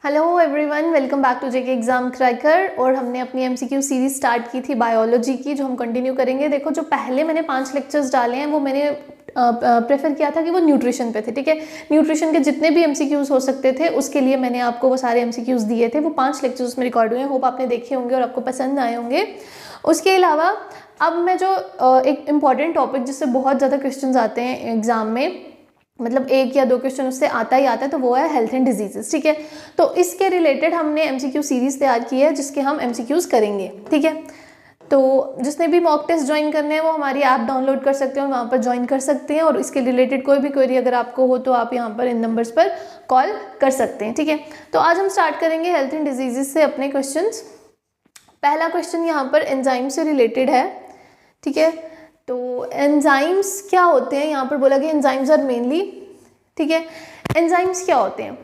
Hello everyone, welcome back to JK exam cracker. और हमने अपनी एमसीक्यू सीरीज स्टार्ट की थी बायोलॉजी की, जो हम कंटिन्यू करेंगे। देखो, जो पहले मैंने 5 लेक्चर्स डाले हैं वो मैंने प्रेफर किया था कि वो न्यूट्रिशन पे थे। ठीक है, न्यूट्रिशन के जितने भी एमसीक्यूज हो सकते थे उसके लिए मैंने आपको वो सारे एमसीक्यूज दिए थे। वो 5 लेक्चर्स में रिकॉर्ड हुए हैं। होप आपने देखे होंगे और आपको पसंद आए होंगे। उसके अलावा अब मैं जो एक इम्पॉर्टेंट टॉपिक जिससे बहुत ज़्यादा क्वेश्चन आते हैं एग्जाम में, मतलब 1 या 2 क्वेश्चन उससे आता ही आता है, तो वो है हेल्थ एंड डिजीजेस। ठीक है, तो इसके रिलेटेड हमने एमसीक्यू सीरीज तैयार की है जिसके हम एमसीक्यूज करेंगे। ठीक है, तो जिसने भी मॉक टेस्ट ज्वाइन करने हैं वो हमारी ऐप डाउनलोड कर सकते हैं और वहाँ पर ज्वाइन कर सकते हैं। और इसके रिलेटेड कोई भी क्वेरी अगर आपको हो तो आप यहाँ पर इन नंबर्स पर कॉल कर सकते हैं। ठीक है, तो आज हम स्टार्ट करेंगे हेल्थ एंड डिजीजेस से अपने क्वेश्चन। पहला क्वेश्चन यहाँ पर एंजाइम से रिलेटेड है। ठीक है, तो एंजाइम्स क्या होते हैं, यहाँ पर बोला कि एंजाइम्स आर मेनली। ठीक है, एंजाइम्स क्या होते हैं?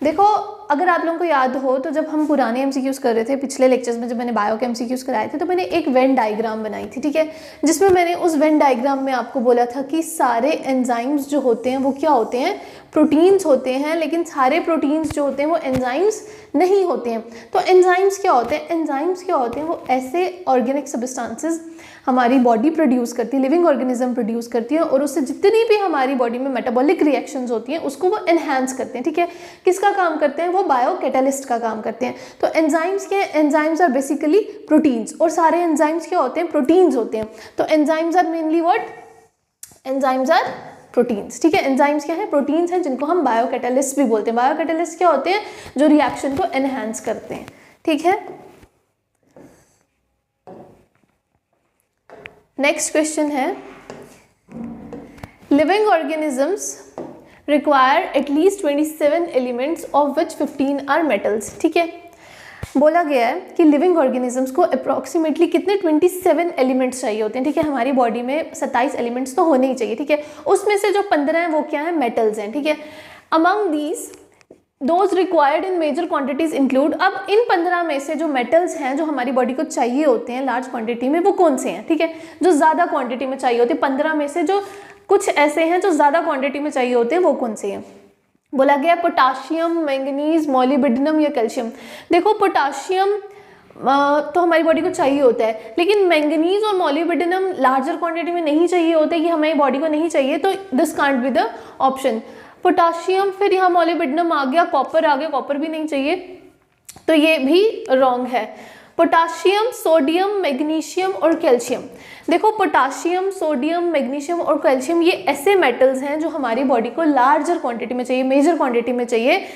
देखो, अगर आप लोगों को याद हो तो जब हम पुराने एमसीक्यूज कर रहे थे पिछले लेक्चर्स में, जब मैंने बायो के एमसीक्यूज कराए थे, तो मैंने एक वेन डायग्राम बनाई थी। ठीक है, जिसमें मैंने उस वेन डायग्राम में आपको बोला था कि सारे एंजाइम्स जो होते हैं वो क्या होते हैं, प्रोटीन्स होते हैं। लेकिन सारे प्रोटीन्स जो होते हैं वो एंजाइम्स नहीं होते हैं। तो एंजाइम्स क्या होते हैं? एंजाइम्स क्या होते हैं? वो ऐसे ऑर्गेनिक सब्सटेंसेस हमारी बॉडी प्रोड्यूस करती है, लिविंग ऑर्गेनिज्म प्रोड्यूस करती है, और उससे जितनी भी हमारी बॉडी में मेटाबॉलिक रिएक्शंस होती हैं उसको वो एनहांस करते हैं। ठीक है, किसका काम करते हैं? वो बायो कैटालिस्ट का काम करते हैं। तो एंजाइम्स क्या है? एंजाइम्स आर बेसिकली प्रोटीन्स, और सारे एंजाइम्स क्या होते हैं? प्रोटीन्स होते हैं। तो enzymes are mainly what? Enzymes are proteins. ठीक है, एंजाइम्स क्या है? प्रोटीन्स हैं, जिनको हम बायो कैटालिस्ट भी बोलते हैं। बायो कैटालिस्ट क्या होते हैं? जो रिएक्शन को एनहांस करते हैं। ठीक है, नेक्स्ट क्वेश्चन है, living organisms require at least 27 elements of which 15 are metals. ठीक है, बोला गया है कि लिविंग ऑर्गेनिजम्स को अप्रॉक्सीमेटली कितने 27 एलिमेंट्स चाहिए होते हैं। ठीक है, हमारी बॉडी में 27 एलिमेंट्स तो होने ही चाहिए। ठीक है, उसमें से जो 15 हैं वो क्या है? मेटल्स हैं। ठीक है, among these those required in major quantities include. अब इन 15 में से जो मेटल्स हैं जो हमारी बॉडी को चाहिए होते हैं लार्ज क्वांटिटी में, वो कौन से हैं? ठीक है, जो ज़्यादा क्वांटिटी में चाहिए होते हैं। 15 में से जो कुछ ऐसे हैं जो ज़्यादा क्वांटिटी में चाहिए होते हैं, वो कौन से हैं? बोला गया पोटाशियम, मैंगनीज, मॉलिब्डेनम या कैल्शियम। देखो, पोटाशियम तो हमारी बॉडी को चाहिए होता है, लेकिन मैंगनीज और मॉलिब्डेनम लार्जर क्वांटिटी में नहीं चाहिए होते, कि हमारी बॉडी को नहीं चाहिए, तो this can't be the option. Potassium, फिर यहाँ मॉलिब्डेनम आ गया, कॉपर आ गया, कॉपर भी नहीं चाहिए, तो ये भी रॉन्ग है। पोटाशियम, सोडियम, मैग्नीशियम और कैल्शियम। देखो, पोटाशियम, सोडियम, मैग्नीशियम और कैल्शियम ये ऐसे मेटल्स हैं जो हमारी बॉडी को लार्जर क्वांटिटी में चाहिए, मेजर क्वांटिटी में चाहिए।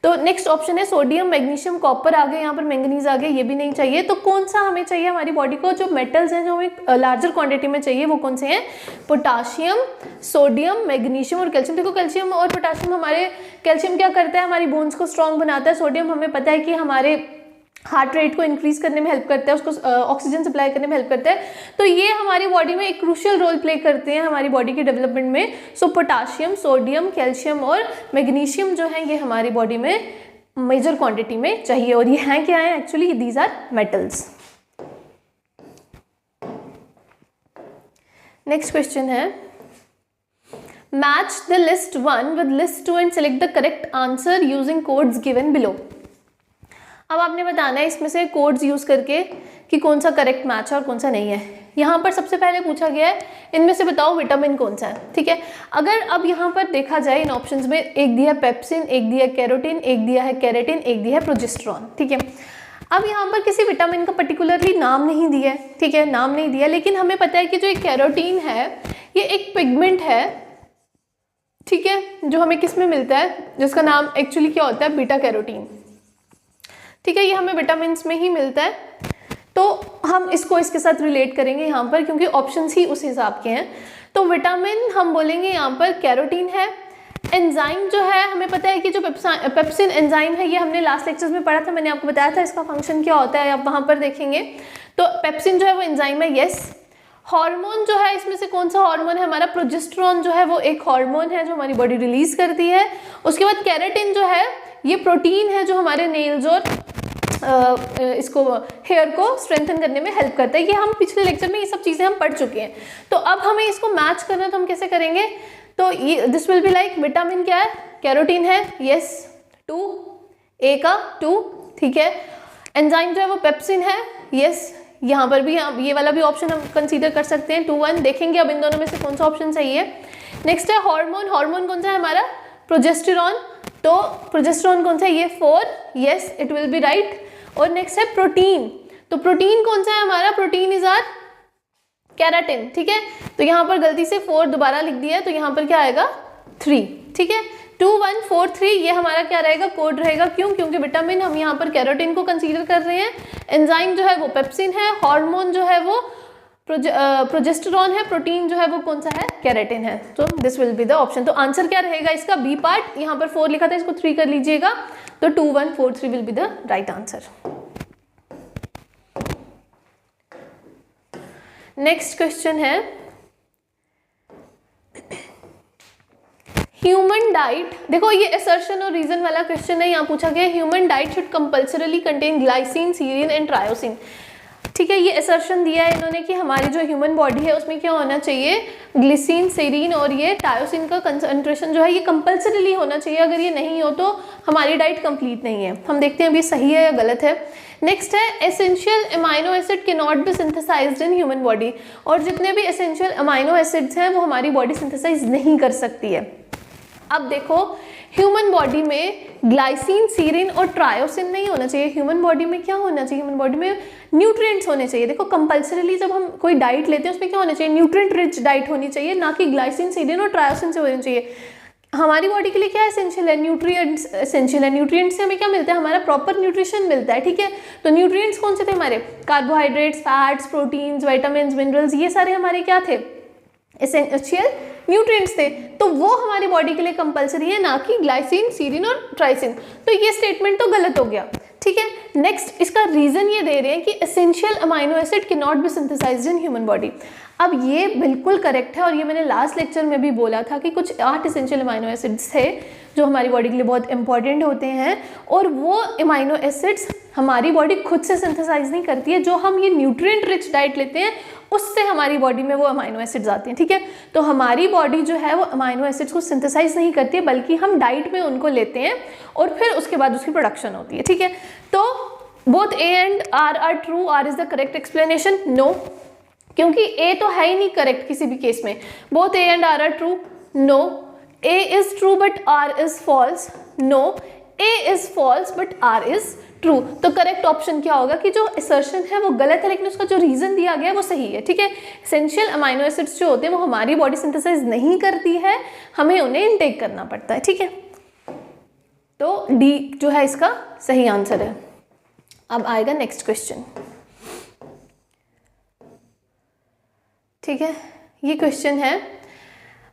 तो नेक्स्ट ऑप्शन है सोडियम, मैग्नीशियम, कॉपर आ गए, यहाँ पर मैंगनीज आ गए, ये भी नहीं चाहिए। तो कौन सा हमें चाहिए? हमारी बॉडी को जो मेटल्स हैं जो हमें लार्जर क्वांटिटी में चाहिए वो कौन से हैं? पोटाशियम, सोडियम, मैग्नीशियम और कैल्शियम। देखो, कैल्शियम और पोटाशियम कैल्शियम क्या करता है? हमारी बोन्स को स्ट्रॉन्ग बनाता है। सोडियम हमें पता है कि हमारे हार्ट रेट को इंक्रीज करने में हेल्प करता है, उसको ऑक्सीजन सप्लाई करने में हेल्प करता है। तो ये हमारी बॉडी में एक क्रूशियल रोल प्ले करते हैं हमारी बॉडी के डेवलपमेंट में। सो पोटाशियम, सोडियम, कैल्शियम और मैग्नीशियम जो है ये हमारी बॉडी में मेजर क्वांटिटी में चाहिए। और ये हैं क्या है? Actually these are metals. Next question है, match the list 1 with list 2 and select the correct answer using codes given below. अब आपने बताना है इसमें से कोड्स यूज करके कि कौन सा करेक्ट मैच है और कौन सा नहीं है। यहाँ पर सबसे पहले पूछा गया है इनमें से बताओ विटामिन कौन सा है। ठीक है, अगर अब यहाँ पर देखा जाए इन ऑप्शंस में, एक दिया है पेप्सिन, एक दिया है कैरोटीन, एक दिया है केराटिन, एक दिया है प्रोजेस्टेरॉन। ठीक है, अब यहाँ पर किसी विटामिन का पर्टिकुलरली नाम नहीं दिया है। ठीक है, नाम नहीं दिया, लेकिन हमें पता है कि जो एक कैरोटीन है ये एक पिगमेंट है। ठीक है, जो हमें किस में मिलता है, जिसका नाम एक्चुअली क्या होता है? Beta carotene. ठीक है, ये हमें विटामिन्स में ही मिलता है, तो हम इसको इसके साथ रिलेट करेंगे यहाँ पर, क्योंकि ऑप्शंस ही उस हिसाब के हैं। तो विटामिन हम बोलेंगे यहाँ पर कैरोटीन है। एंजाइम जो है हमें पता है कि जो पेप्सिन एंजाइम है, ये हमने लास्ट लेक्चर्स में पढ़ा था, मैंने आपको बताया था इसका फंक्शन क्या होता है, आप वहाँ पर देखेंगे। तो पेप्सिन जो है वो एंजाइम है, यस। हार्मोन जो है, इसमें से कौन सा हार्मोन है? हमारा प्रोजेस्टेरॉन जो है वो एक हार्मोन है जो हमारी बॉडी रिलीज करती है। उसके बाद केराटिन जो है ये प्रोटीन है जो हमारे नेल्स और इसको हेयर को स्ट्रेंथन करने में हेल्प करता है। ये हम पिछले लेक्चर में ये सब चीज़ें हम पढ़ चुके हैं। तो अब हमें इसको मैच करना है, तो हम कैसे करेंगे? तो ये this will be like vitamin क्या है? कैरोटीन है, यस। 2 ए का 2, ठीक है। एंजाइम जो है वो पेप्सिन है, यस। यहाँ पर भी ये वाला भी ऑप्शन हम कंसीडर कर सकते हैं 2-1। देखेंगे अब इन दोनों में से कौन सा ऑप्शन सही है। नेक्स्ट है हार्मोन। हार्मोन कौन सा है हमारा? प्रोजेस्टेरॉन। तो प्रोजेस्टेरॉन कौन सा है? ये 4, yes, it will be right. और नेक्स्ट है प्रोटीन। तो प्रोटीन कौन सा है हमारा? प्रोटीन इज आर केराटिन, ठीक है। तो यहाँ पर गलती से 4 दोबारा लिख दिया है, तो यहाँ पर क्या आएगा? 3, ठीक है। 2 1 4 3 ये हमारा क्या रहेगा? कोड रहेगा। क्यों? क्योंकि विटामिन हम यहाँ पर कैरोटीन को कंसीडर कर रहे हैं, एंजाइम जो है वो पेप्सिन है, हार्मोन जो है वो प्रोजेस्टेरॉन है, प्रोटीन जो है वो कौन सा है? केराटिन है। तो this will be the option. तो आंसर क्या रहेगा इसका? B part. यहाँ पर 4 लिखा था, इसको 3 कर लीजिएगा, तो 2 1 4 3 will be the right answer. Next question है ह्यूमन डाइट। देखो ये असर्शन और रीजन वाला क्वेश्चन है। यहाँ पूछा गया human diet should compulsorily contain glycine, सीरिन and tyrosine, ठीक है। ये असर्शन दिया है इन्होंने कि हमारी जो ह्यूमन बॉडी है उसमें क्या होना चाहिए? ग्लिसिन, सेरीन और ये टायोसिन का कंसंट्रेशन जो है ये कंपल्सरीली होना चाहिए। अगर ये नहीं हो तो हमारी डाइट कंप्लीट नहीं है। हम देखते हैं अभी सही है या गलत है। नेक्स्ट है essential amino acid can not be synthesised in human body. और जितने भी एसेंशियल अमाइनो एसिड्स हैं वो हमारी बॉडी सिंथेसाइज नहीं कर सकती है। अब देखो ह्यूमन बॉडी में ग्लाइसिन, सीरिन और ट्रायोसिन नहीं होना चाहिए। ह्यूमन बॉडी में क्या होना चाहिए? ह्यूमन बॉडी में न्यूट्रिएंट्स होने चाहिए। देखो कंपल्सरीली जब हम कोई डाइट लेते हैं उसमें क्या होना चाहिए? न्यूट्रिएंट रिच डाइट होनी चाहिए, ना कि ग्लाइसिन, सीरिन और ट्रायोसिन से होनी चाहिए। हमारी बॉडी के लिए क्या एसेंशियल है? न्यूट्रिएंट्स एसेंशियल है। न्यूट्रिएंट्स से हमें क्या मिलता है? हमारा प्रॉपर न्यूट्रिशन मिलता है, ठीक है। तो न्यूट्रिएंट्स कौन से थे हमारे? Carbohydrates, fats, proteins, vitamins, minerals, ये सारे हमारे क्या थे? एसेंशियल न्यूट्रिएंट्स थे। तो वो हमारी बॉडी के लिए कंपलसरी है, ना कि ग्लाइसिन, सीरिन और ट्राइसिन। तो ये स्टेटमेंट तो गलत हो गया, ठीक है। नेक्स्ट इसका रीजन ये दे रहे हैं कि essential amino acid can not be synthesised in human body. अब ये बिल्कुल करेक्ट है और ये मैंने लास्ट लेक्चर में भी बोला था कि कुछ 8 एसेंशियल अमाइनो एसिड्स थे जो हमारी बॉडी के लिए बहुत इंपॉर्टेंट होते हैं, और वो अमाइनो एसिड्स हमारी बॉडी खुद से सिंथेसाइज नहीं करती है। जो हम ये न्यूट्रिएंट रिच डाइट लेते हैं उससे हमारी बॉडी में वो अमाइनो एसिड्स आते हैं, ठीक है। तो हमारी बॉडी जो है वो अमाइनो एसिड्स को सिंथेसाइज नहीं करती है, बल्कि हम डाइट में उनको लेते हैं और फिर उसके बाद उसकी प्रोडक्शन होती है, ठीक है। तो both A and R are true. R is the correct explanation? No, क्योंकि ए तो है ही नहीं करेक्ट किसी भी केस में। Both A and R are true? No. A is true but R is false? No. A is false but R is true. तो correct option क्या होगा कि जो असर्शन है वो गलत है, लेकिन उसका जो रीजन दिया गया है वो सही है, ठीक है। एसेंशियल अमाइनो एसिड्स जो होते हैं वो हमारी बॉडी सिंथेसाइज नहीं करती है, हमें उन्हें इनटेक करना पड़ता है, ठीक है। तो डी जो है इसका सही आंसर है। अब आएगा नेक्स्ट क्वेश्चन, ठीक है। ये क्वेश्चन है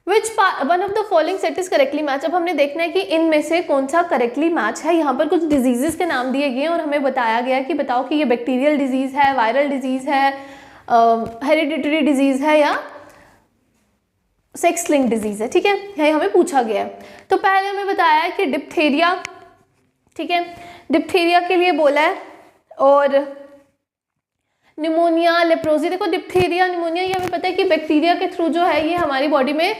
विच one of the following set is correctly match. अब हमने देखना है कि इनमें से कौन सा करेक्टली मैच है। यहाँ पर कुछ डिजीजेस के नाम दिए गए हैं और हमें बताया गया है कि बताओ कि ये बैक्टीरियल डिजीज है, वायरल डिजीज है, हेरिडिटरी डिजीज है या सेक्स लिंक डिजीज है, ठीक है। यही हमें पूछा गया है। तो पहले हमें बताया है कि डिप्थेरिया, ठीक है, डिप्थेरिया के लिए बोला है, और निमोनिया, लेप्रोजी। देखो डिप्थेरिया, निमोनिया ये हमें पता है कि बैक्टीरिया के थ्रू जो है ये हमारी बॉडी में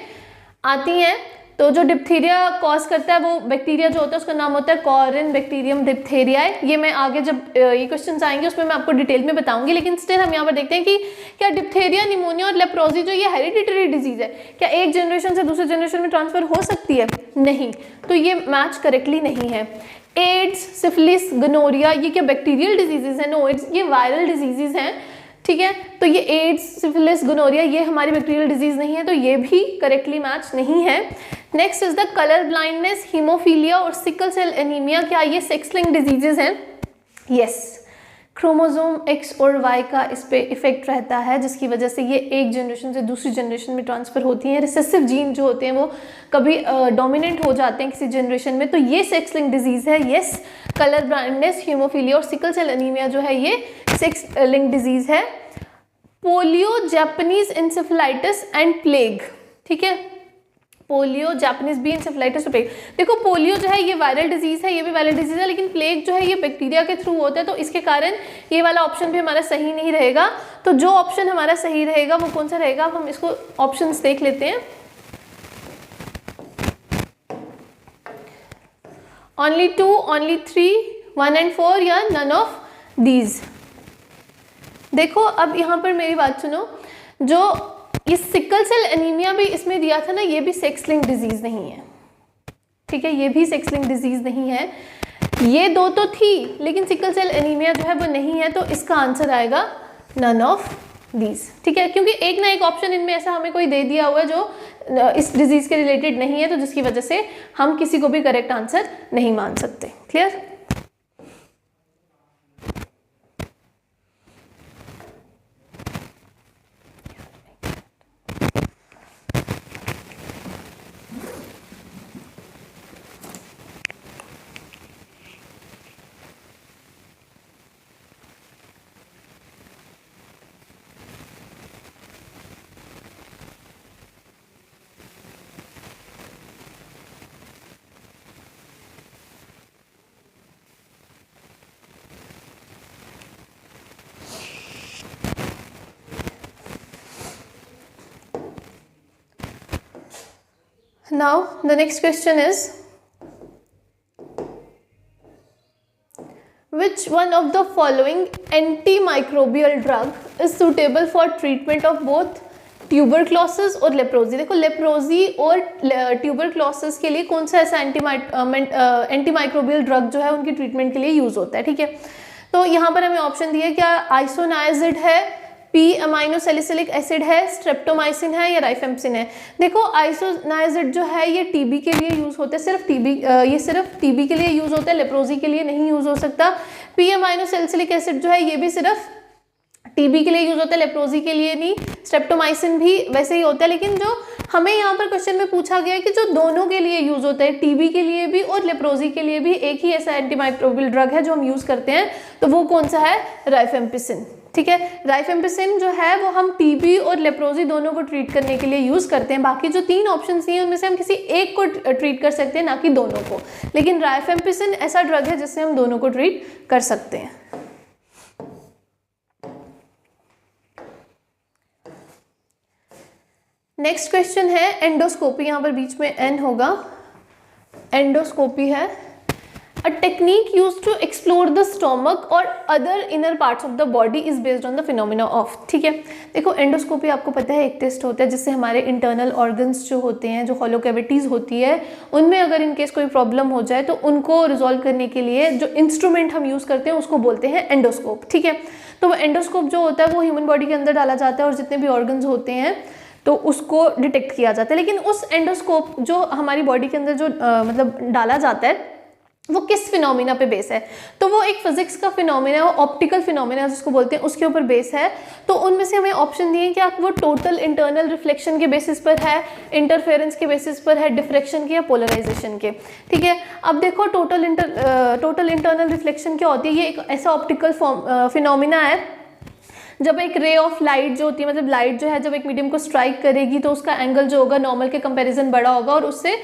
आती हैं। तो जो डिप्थेरिया कॉज करता है वो बैक्टीरिया जो होता है उसका नाम होता है कॉरिन बैक्टीरियम डिप्थेरियाe। ये मैं आगे जब ये क्वेश्चंस आएंगे उसमें मैं आपको डिटेल में बताऊंगी, लेकिन स्टिल हम यहाँ पर देखते हैं कि क्या डिप्थेरिया, निमोनिया और लेप्रोजी जो ये हेरिडिटरी डिजीज है, क्या एक जनरेशन से दूसरे जनरेशन में ट्रांसफर हो सकती है? नहीं। तो ये मैच करेक्टली नहीं है। एड्स, सिफिलिस, गनोरिया ये क्या बैक्टीरियल डिजीजेज हैं? नो, ये वायरल डिजीजेज हैं, ठीक है। तो ये एड्स, सिफिलिस, गोनोरिया ये हमारी बैक्टीरियल डिजीज नहीं है, तो ये भी करेक्टली मैच नहीं है। Next is the colour blindness, haemophilia और सिकल सेल एनीमिया, क्या ये सेक्स लिंक डिजीजेज हैं? यस। क्रोमोसोम X और Y का इस पे इफेक्ट रहता है, जिसकी वजह से ये एक जनरेशन से दूसरी जनरेशन में ट्रांसफर होती हैं। रिसेसिव जीन जो होते हैं वो कभी डोमिनेंट हो जाते हैं किसी जनरेशन में, तो ये सेक्स लिंक डिजीज है। यस, कलर ब्लाइंडनेस, हीमोफीलिया और सिकल सेल एनीमिया जो है ये सेक्स लिंक डिजीज है। Polio, Japanese encephalitis and plague, ठीक है। पोलियो, जापानीज बी इंसेफेलाइटिस और प्लेग। देखो पोलियो जो है ये वायरल डिजीज है, ये भी वायरल डिजीज है, लेकिन प्लेग जो है ये बैक्टीरिया के थ्रू होता है, तो इसके कारण ये वाला ऑप्शन भी हमारा सही नहीं रहेगा। तो जो ऑप्शन हमारा सही रहेगा वो कौन सा रहेगा? हम इसको ऑप्शंस देख लेते हैं। ओनली 2, ओनली 3, 1 and 4 या नन ऑफ दीज। देखो अब यहाँ पर मेरी बात सुनो, जो ये सिकल सेल एनीमिया भी इसमें दिया था ना, ये भी सेक्स लिंक डिजीज नहीं है, ठीक है, ये भी सेक्स लिंक डिजीज नहीं है। ये दो तो थी लेकिन सिकल सेल एनीमिया जो है वो नहीं है, तो इसका आंसर आएगा नन ऑफ दीज, ठीक है, क्योंकि एक ना एक ऑप्शन इनमें ऐसा हमें कोई दे दिया हुआ है जो इस डिजीज के रिलेटेड नहीं है, तो जिसकी वजह से हम किसी को भी करेक्ट आंसर नहीं मान सकते। Clear? Now the next question is, which one of the following antimicrobial drug is suitable for treatment of both tuberculosis और लेप्रोजी? देखो लेप्रोजी और ट्यूबरक्लोसिस के लिए कौन सा ऐसा एंटीमाइक्रोबियल ड्रग जो है उनकी ट्रीटमेंट के लिए यूज होता है, ठीक है। तो यहाँ पर हमें ऑप्शन दिया, क्या आइसोनाइजिड है, पी अमाइनो सैलिसिलिक एसिड है, स्ट्रेप्टोमाइसिन है या राइफेम्पिसिन है। देखो आइसोनाइजिड जो है ये टीबी के लिए यूज होता है, सिर्फ टीबी, ये सिर्फ टीबी के लिए यूज होता है, लेप्रोजी के लिए नहीं यूज हो सकता। पी अमाइनो सैलिसिलिक एसिड जो है ये भी सिर्फ टीबी के लिए यूज होता है, लेप्रोजी के लिए नहीं। स्ट्रेप्टोमाइसिन भी वैसे ही होता है, लेकिन जो हमें यहाँ पर क्वेश्चन में पूछा गया है कि जो दोनों के लिए यूज होता है, टीबी के लिए भी और लेप्रोजी के लिए भी, एक ही ऐसा एंटीमाइक्रोबियल ड्रग है जो हम यूज करते हैं, तो वो कौन सा है? राइफेम्पिसिन, ठीक है। राइफेम्पिसिन जो है वो हम टीबी और लेप्रोजी दोनों को ट्रीट करने के लिए यूज करते हैं। बाकी जो 3 ऑप्शन दिए उनमें से हम किसी एक को ट्रीट कर सकते हैं, ना कि दोनों को, लेकिन राइफेम्पिसिन ऐसा ड्रग है जिससे हम दोनों को ट्रीट कर सकते हैं। नेक्स्ट क्वेश्चन है एंडोस्कोपी, यहाँ पर बीच में एन होगा, एंडोस्कोपी है। A technique used to explore the stomach or other inner parts of the body is based on the phenomena of, ठीक है। देखो एंडोस्कोपी आपको पता है एक टेस्ट होता है जिससे हमारे इंटरनल ऑर्गन्स जो होते हैं, जो हॉलो कैविटीज़ होती है, उनमें अगर इन केस कोई प्रॉब्लम हो जाए तो उनको रिजॉल्व करने के लिए जो इंस्ट्रूमेंट हम यूज़ करते हैं उसको बोलते हैं एंडोस्कोप, ठीक है। तो वो एंडोस्कोप जो होता है वो ह्यूमन बॉडी के अंदर डाला जाता है और जितने भी ऑर्गन्स होते हैं तो उसको डिटेक्ट किया जाता है। लेकिन उस एंडोस्कोप जो हमारी बॉडी के अंदर जो मतलब डाला जाता है वो किस फिनोमिना पे बेस है? तो वो एक फिजिक्स का फिनोमिना है, वो ऑप्टिकल फिनोमिना जिसको बोलते हैं, उसके ऊपर बेस है। तो उनमें से हमें ऑप्शन दिए कि आप वो टोटल इंटरनल रिफ्लेक्शन के बेसिस पर है, इंटरफेरेंस के बेसिस पर है, डिफ्रैक्शन के या पोलराइजेशन के, ठीक है। अब देखो टोटल इंटरनल रिफ्लेक्शन क्या होती है? ये एक ऐसा ऑप्टिकल फिनोमिना है जब एक रे ऑफ लाइट जो होती है, मतलब लाइट जो है जब एक मीडियम को स्ट्राइक करेगी तो उसका एंगल जो होगा नॉर्मल के कंपैरिजन बड़ा होगा और उससे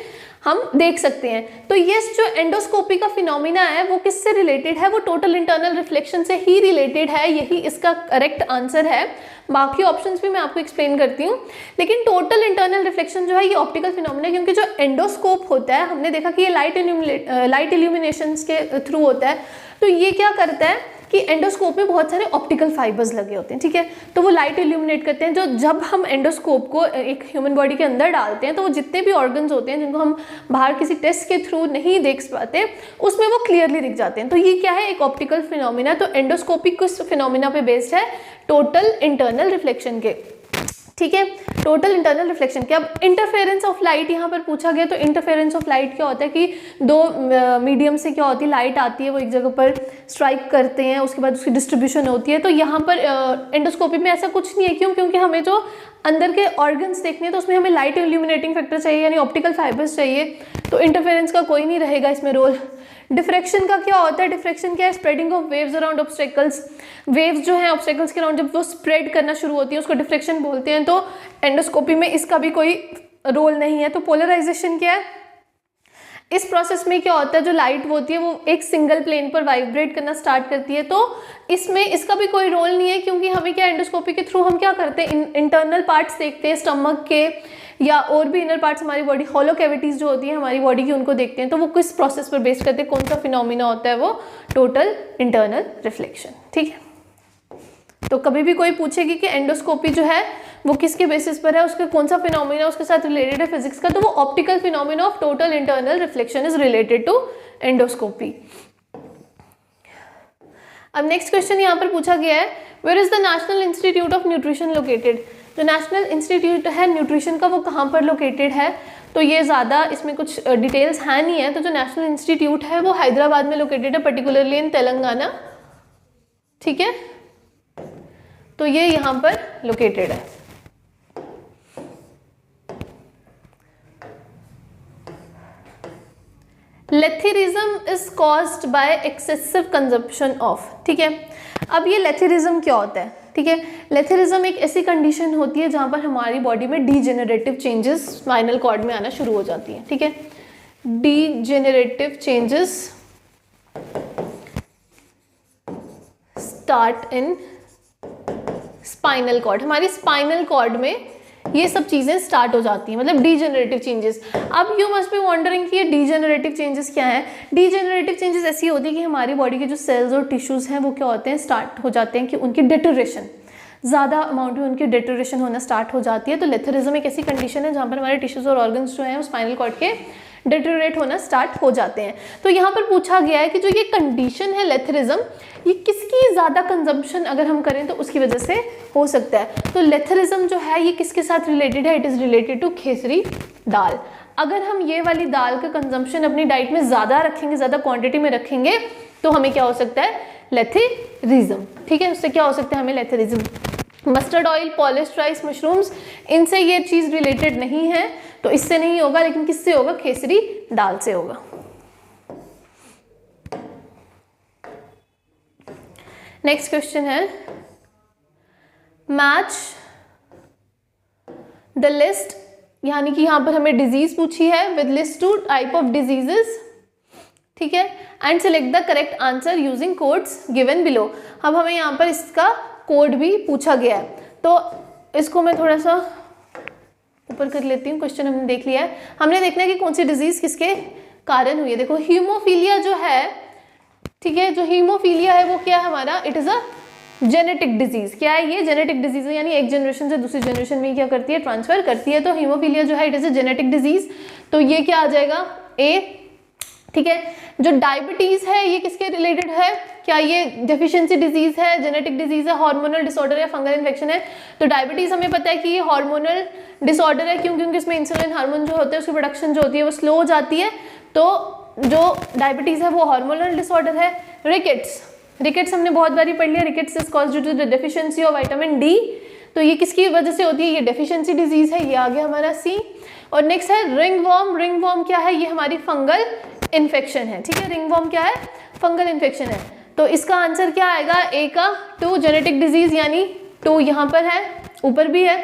हम देख सकते हैं। तो ये जो एंडोस्कोपी का फिनोमिना है वो किससे रिलेटेड है? वो टोटल इंटरनल रिफ्लेक्शन से ही रिलेटेड है, यही इसका करेक्ट आंसर है। बाकी ऑप्शंस भी मैं आपको एक्सप्लेन करती हूँ, लेकिन टोटल इंटरनल रिफ्लेक्शन जो है ये ऑप्टिकल फिनोमिना है, क्योंकि जो एंडोस्कोप होता है हमने देखा कि ये लाइट इल्यूमिनेशन के थ्रू होता है। तो ये क्या करता है कि एंडोस्कोप में बहुत सारे ऑप्टिकल फाइबर्स लगे होते हैं, ठीक है। तो वो लाइट इल्यूमिनेट करते हैं। जो जब हम एंडोस्कोप को एक ह्यूमन बॉडी के अंदर डालते हैं तो वो जितने भी ऑर्गन्स होते हैं जिनको हम बाहर किसी टेस्ट के थ्रू नहीं देख पाते, उसमें वो क्लियरली दिख जाते हैं। तो ये क्या है? एक ऑप्टिकल फिनोमिना। तो एंडोस्कोपी किस फिनोमिना पे बेस्ड है? टोटल इंटरनल रिफ्लेक्शन के, ठीक है, टोटल इंटरनल रिफ्लेक्शन के। अब इंटरफेरेंस ऑफ लाइट यहाँ पर पूछा गया, तो इंटरफेरेंस ऑफ लाइट क्या होता है कि दो मीडियम से क्या होती है, लाइट आती है, वो एक जगह पर स्ट्राइक करते हैं, उसके बाद उसकी डिस्ट्रीब्यूशन होती है। तो यहाँ पर एंडोस्कोपी में ऐसा कुछ नहीं है। क्यों? क्योंकि हमें जो अंदर के ऑर्गन्स देखने हैं तो उसमें हमें लाइट इल्यूमिनेटिंग फैक्टर चाहिए, यानी ऑप्टिकल फाइबर्स चाहिए, तो इंटरफेरेंस का कोई नहीं रहेगा इसमें रोल। डिफ्रैक्शन का क्या होता है? डिफ्रैक्शन क्या है? Spreading of waves around obstacles. Waves जो है ऑब्स्टेकल्स के अराउंड जब वो स्प्रेड करना शुरू होती है उसको डिफ्रैक्शन बोलते हैं। तो एंडोस्कोपी में इसका भी कोई रोल नहीं है। तो पोलराइजेशन क्या है? इस प्रोसेस में क्या होता है, जो लाइट होती है वो एक सिंगल प्लेन पर वाइब्रेट करना स्टार्ट करती है, तो इसमें इसका भी कोई रोल नहीं है, क्योंकि हमें क्या एंडोस्कोपी के थ्रू हम क्या करते हैं, इंटरनल पार्ट्स देखते हैं स्टमक के या और भी इनर पार्ट्स हमारी बॉडी, हॉलो कैविटीज जो होती है हमारी बॉडी की, उनको देखते हैं तो वो किस प्रोसेस पर बेस करते हैं, कौन सा फिनोमिना होता है, वो टोटल इंटरनल रिफ्लेक्शन। ठीक है, तो कभी भी कोई पूछेगी कि एंडोस्कोपी जो है वो किसके बेसिस पर है, उसके कौन सा फिनोमिना उसके साथ रिलेटेड है फिजिक्स का, तो वो optical phenomena of total internal reflection is related to endoscopy. अब नेक्स्ट क्वेश्चन यहाँ पर पूछा गया है, where is the national institute of nutrition located. जो नेशनल इंस्टीट्यूट है न्यूट्रिशन का वो कहाँ पर लोकेटेड है, तो ये ज़्यादा इसमें कुछ डिटेल्स है नहीं है। तो जो नेशनल इंस्टीट्यूट है वो हैदराबाद में लोकेटेड है, पर्टिकुलरली इन तेलंगाना। ठीक है, तो ये यहाँ पर लोकेटेड है। Lathyrism is caused by excessive consumption of. ठीक है, अब ये लेथेरिज्म क्या होता है। ठीक है, लेथेरिज्म एक ऐसी कंडीशन होती है जहाँ पर हमारी बॉडी में डीजेनरेटिव चेंजेस स्पाइनल कॉर्ड में आना शुरू हो जाती हैं। ठीक है, degenerative changes start in spinal cord. हमारी स्पाइनल कॉर्ड में ये सब चीजें स्टार्ट हो जाती हैं, मतलब डीजेनरेटिव चेंजेस। अब यू मस्ट बी वंडरिंग कि ये डीजेनरेटिव चेंजेस क्या है। डीजेनरेटिव चेंजेस ऐसी होती है कि हमारी बॉडी के जो सेल्स और टिश्यूज हैं वो क्या होते हैं, स्टार्ट हो जाते हैं कि उनकी डिटोरेशन, ज़्यादा अमाउंट में उनकी डिटोरेशन होना स्टार्ट हो जाती है। तो लेथेरिज्म एक ऐसी कंडीशन है जहाँ पर हमारे टिश्यूज और ऑर्गन्स जो हैं वो स्पाइनल कॉर्ड के डिटोरेट होना स्टार्ट हो जाते हैं। तो यहाँ पर पूछा गया है कि जो ये कंडीशन है लेथेरिज्म, ये किसकी ज़्यादा कंजम्पशन अगर हम करें तो उसकी वजह से हो सकता है। तो लेथेरिज्म जो है ये किसके साथ रिलेटेड है, इट इज़ रिलेटेड टू खेसरी दाल। अगर हम ये वाली दाल का कंजम्पशन अपनी डाइट में ज़्यादा रखेंगे, ज़्यादा क्वांटिटी में रखेंगे, तो हमें क्या हो सकता है, लेथेरिज्म। ठीक है, उससे क्या हो सकता है हमें lathyrism. Mustard oil, polished rice, mushrooms, इनसे ये चीज़ रिलेटेड नहीं है, तो इससे नहीं होगा, लेकिन किससे होगा, खेसरी दाल से होगा। नेक्स्ट क्वेश्चन है, मैच द लिस्ट, यानी कि यहां पर हमें डिजीज पूछी है with list two type of diseases. ठीक है, and select the correct answer using codes given below. अब हमें यहाँ पर इसका कोड भी पूछा गया है, तो इसको मैं थोड़ा सा ऊपर कर लेती हूँ। क्वेश्चन हमने देख लिया है, हमने देखना है कि कौन सी डिजीज किसके कारण हुई है। देखो हीमोफीलिया जो है, ठीक है, जो हीमोफीलिया है वो क्या है हमारा, it is a genetic disease. क्या है ये, जेनेटिक डिजीज है, यानी एक जनरेशन से दूसरी जनरेशन में क्या करती है, ट्रांसफर करती है। तो हीमोफीलिया जो है it is a genetic disease, तो ये क्या आ जाएगा, ए। ठीक है, जो डायबिटीज है ये किसके रिलेटेड है, क्या ये डेफिशिएंसी डिजीज है, जेनेटिक डिजीज है, हार्मोनल डिसऑर्डर या फंगल इन्फेक्शन है। तो डायबिटीज हमें पता है कि ये हार्मोनल डिसऑर्डर है, क्यों, क्योंकि इसमें इंसुलिन हार्मोन जो होते हैं उसकी प्रोडक्शन जो होती है वो स्लो हो जाती है। तो जो डायबिटीज है वो हार्मोनल डिसऑर्डर है। रिकेट्स हमने बहुत बारी पढ़ लिया, rickets is caused due to the deficiency of vitamin D. तो ये किसकी वजह से होती है, ये डेफिशिएंसी डिजीज है, ये आ गया हमारा सी। और नेक्स्ट है रिंगवॉर्म। रिंगवॉर्म क्या है, ये हमारी फंगल इन्फेक्शन है। ठीक है, रिंगवॉर्म क्या है, फंगल इन्फेक्शन है। तो इसका आंसर क्या आएगा, ए का 2 जेनेटिक डिजीज, यानी 2 यहाँ पर है, ऊपर भी है,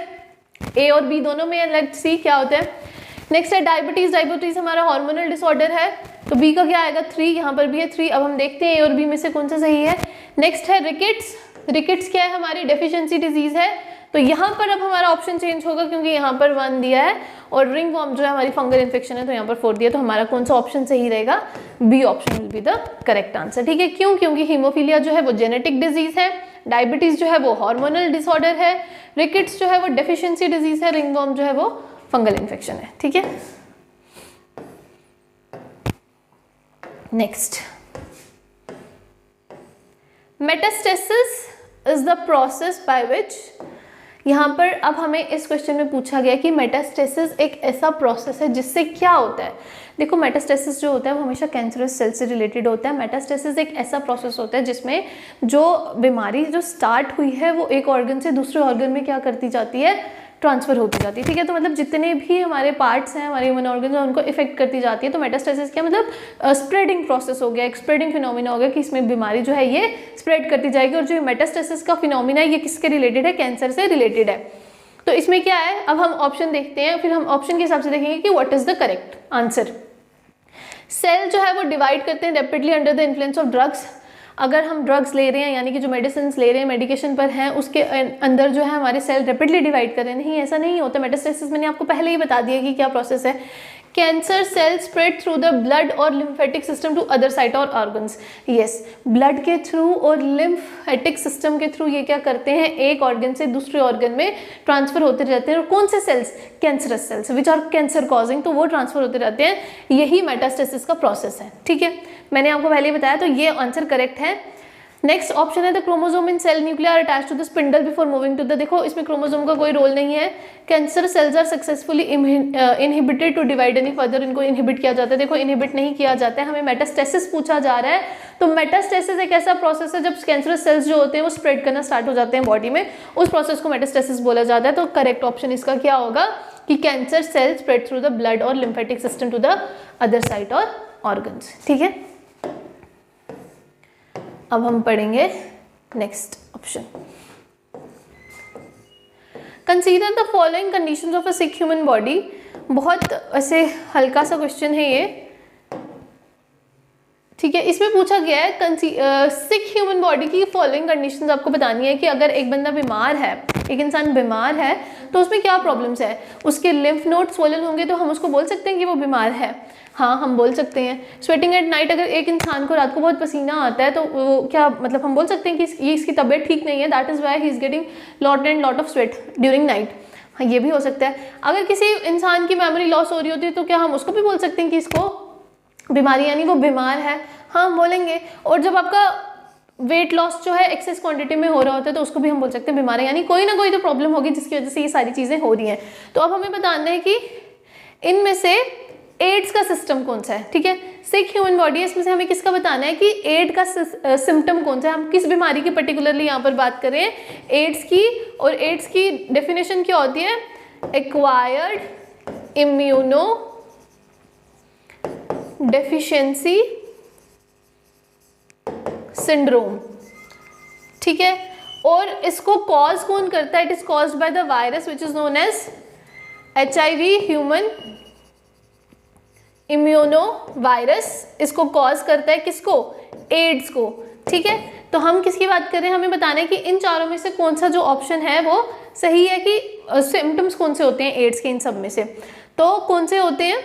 ए और बी दोनों में है। लेट्स सी क्या होता है। नेक्स्ट है डायबिटीज। डायबिटीज हमारा हार्मोनल डिसऑर्डर है, तो बी का क्या आएगा, 3, यहाँ पर भी है 3। अब हम देखते हैं ए और बी में से कौन सा सही है। नेक्स्ट है रिकेट्स। रिकेट्स क्या है, हमारी डेफिशिएंसी डिजीज है, तो यहाँ पर अब हमारा ऑप्शन चेंज होगा, क्योंकि यहाँ पर 1 दिया है और रिंगवॉर्म जो है हमारी फंगल इन्फेक्शन है, तो यहाँ पर 4 दिया। तो हमारा कौन सा ऑप्शन सही रहेगा, B option will be the correct answer. ठीक है, क्यों, क्योंकि हीमोफीलिया जो है वो जेनेटिक डिजीज है, डायबिटीज जो है वो हार्मोनल डिसऑर्डर है, रिकेट्स जो है वो डेफिशिएंसी डिजीज है, रिंगवॉर्म जो है वो फंगल इन्फेक्शन है। ठीक है, next, metastasis is the process by which, यहाँ पर अब हमें इस क्वेश्चन में पूछा गया कि मेटास्टेसिस एक ऐसा प्रोसेस है जिससे क्या होता है। देखो मेटास्टेसिस जो होता है वो हमेशा कैंसरस सेल से रिलेटेड होता है। मेटास्टेसिस एक ऐसा प्रोसेस होता है जिसमें जो बीमारी जो स्टार्ट हुई है वो एक ऑर्गन से दूसरे ऑर्गन में क्या करती जाती है, ट्रांसफर होती जाती है। ठीक है, तो मतलब जितने भी हमारे पार्ट्स हैं, हमारे ह्यूमन ऑर्गन हैं, उनको इफेक्ट करती जाती है। तो मेटास्टेसिस क्या मतलब, स्प्रेडिंग प्रोसेस हो गया, एक स्प्रेडिंग फिनोमिना हो गया कि इसमें बीमारी जो है ये स्प्रेड करती जाएगी। और जो मेटास्टेसिस का फिनोमिना है ये किसके रिलेटेड है, कैंसर से रिलेटेड है। तो इसमें क्या है, अब हम ऑप्शन देखते हैं, फिर हम ऑप्शन के हिसाब से देखेंगे कि what is the correct answer. Cell जो है वो डिवाइड करते हैं rapidly under the influence of drugs. अगर हम ड्रग्स ले रहे हैं यानी कि जो मेडिसिन ले रहे हैं, मेडिकेशन पर हैं, उसके अंदर जो है हमारे सेल रैपिडली डिवाइड कर रहे हैं, नहीं ऐसा नहीं होता। मेटास्टेसिस मैंने आपको पहले ही बता दिया कि क्या प्रोसेस है। Cancer cell spread through the blood और lymphatic system to other site और ऑर्गन्स। यस, ब्लड के थ्रू और लिम्फेटिक सिस्टम के थ्रू ये क्या करते हैं, एक ऑर्गन से दूसरे ऑर्गन में ट्रांसफर होते रहते हैं। और कौन से cells, cancerous cells which are cancer causing, तो वो ट्रांसफर होते रहते हैं। यही मेटास्टेसिस का प्रोसेस है। ठीक है, मैंने आपको पहले ही बताया, तो ये आंसर करेक्ट है। नेक्स्ट ऑप्शन है the chromosome in cell nuclei are attached to the spindle before moving to the, देखो इसमें क्रोमोसोम का कोई रोल नहीं है। Cancer cells are successfully inhibited to divide any further, इनको इनहिबिट किया जाता है। देखो इनहिबिट नहीं किया जाता है, हमें मेटास्टेसिस पूछा जा रहा है। तो मेटास्टेसिस एक ऐसा प्रोसेस है जब कैंसरस सेल्स जो होते हैं वो स्प्रेड करना स्टार्ट हो जाते हैं बॉडी में, उस प्रोसेस को मेटास्टेसिस बोला जाता है। तो करेक्ट ऑप्शन इसका क्या होगा कि cancer cell spread through the blood और lymphatic system to the other site और ऑर्गन्स। ठीक है, अब हम पढ़ेंगे next option. Consider the following conditions of a sick human body. बहुत ऐसे हल्का सा क्वेश्चन है ये। ठीक है, इसमें पूछा गया है सिक ह्यूमन बॉडी की फॉलोइंग कंडीशंस आपको बतानी है कि अगर एक बंदा बीमार है, एक इंसान बीमार है, तो उसमें क्या प्रॉब्लम्स है। उसके लिम्फ नोड स्वोलन होंगे तो हम उसको बोल सकते हैं कि वो बीमार है, हाँ हम बोल सकते हैं। स्वेटिंग एट नाइट, अगर एक इंसान को रात को बहुत पसीना आता है तो वो क्या मतलब हम बोल सकते हैं कि ये इसकी तबीयत ठीक नहीं है, that is why he is getting lot and lot of sweat during night. हाँ, ये भी हो सकता है। अगर किसी इंसान की मेमोरी लॉस हो रही होती है तो क्या हम उसको भी बोल सकते हैं कि इसको बीमारी यानी वो बीमार है, हाँ बोलेंगे। और जब आपका वेट लॉस जो है एक्सेस क्वांटिटी में हो रहा होता है तो उसको भी हम बोल सकते हैं बीमार है, यानी कोई ना कोई तो प्रॉब्लम होगी जिसकी वजह से ये सारी चीज़ें हो रही हैं। तो अब हमें बताना है कि इनमें से एड्स का सिस्टम कौन सा है। ठीक है, सिक ह्यूमन बॉडी है, इसमें से हमें किसका बताना है कि एड का सिम्टम कौन सा है। हम किस बीमारी की पर्टिकुलरली यहाँ पर बात करें, एड्स की। और एड्स की डेफिनेशन क्या होती है, एक्वायर्ड इम्यूनो डेफिशिएंसी सिंड्रोम। ठीक है, और इसको कॉज कौन करता है, it is caused by the virus which is known as HIV, human immuno virus. इसको कॉज करता है किसको, एड्स को। ठीक है, तो हम किसकी बात कर रहे हैं, हमें बताना है कि इन चारों में से कौन सा जो ऑप्शन है वो सही है, कि सिम्टम्स कौन से होते हैं एड्स के इन सब में से। तो कौन से होते हैं,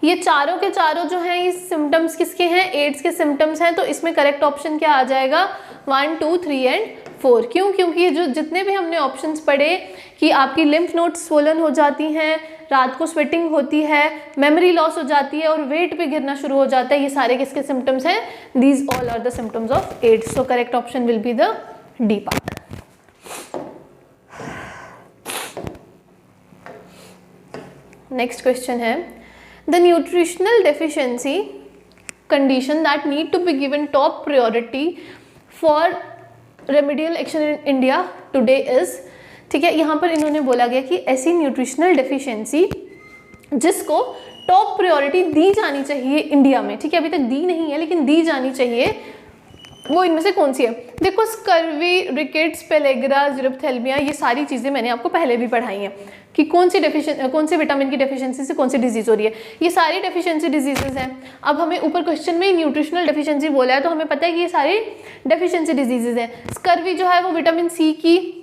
ये चारों के चारों जो हैं ये सिम्टम्स किसके हैं, एड्स के सिम्टम्स हैं। तो इसमें करेक्ट ऑप्शन क्या आ जाएगा, 1, 2, 3 एंड 4। क्यों, क्योंकि ये जो जितने भी हमने ऑप्शंस पढ़े कि आपकी लिम्फ नोड्स स्वोलन हो जाती हैं, रात को स्वेटिंग होती है, मेमोरी लॉस हो जाती है और वेट पे गिरना शुरू हो जाता है, ये सारे किसके सिम्टम्स हैं, these all are the symptoms of AIDS. So correct option will be the D part. Next question है, the nutritional deficiency condition that need to be given top priority for remedial action in India today is। ठीक है, यहाँ पर इन्होंने बोला गया कि ऐसी न्यूट्रिशनल डेफिशिएंसी जिसको टॉप प्रायोरिटी दी जानी चाहिए इंडिया में, ठीक है अभी तक दी नहीं है लेकिन दी जानी चाहिए, वो इनमें से कौन सी है। देखो स्कर्वी, रिकेट्स, पेलेग्रा, ज़ीरोफ्थेल्मिया, ये सारी चीज़ें मैंने आपको पहले भी पढ़ाई हैं कि कौन सी विटामिन की डेफिशिएंसी से कौन सी डिजीज़ हो रही है। ये सारी डेफिशिएंसी डिजीजेज हैं। अब हमें ऊपर क्वेश्चन में न्यूट्रिशनल डेफिशिएंसी बोला है तो हमें पता है कि ये सारी डेफिशिएंसी डिजीजेज हैं। स्कर्वी जो है वो विटामिन सी की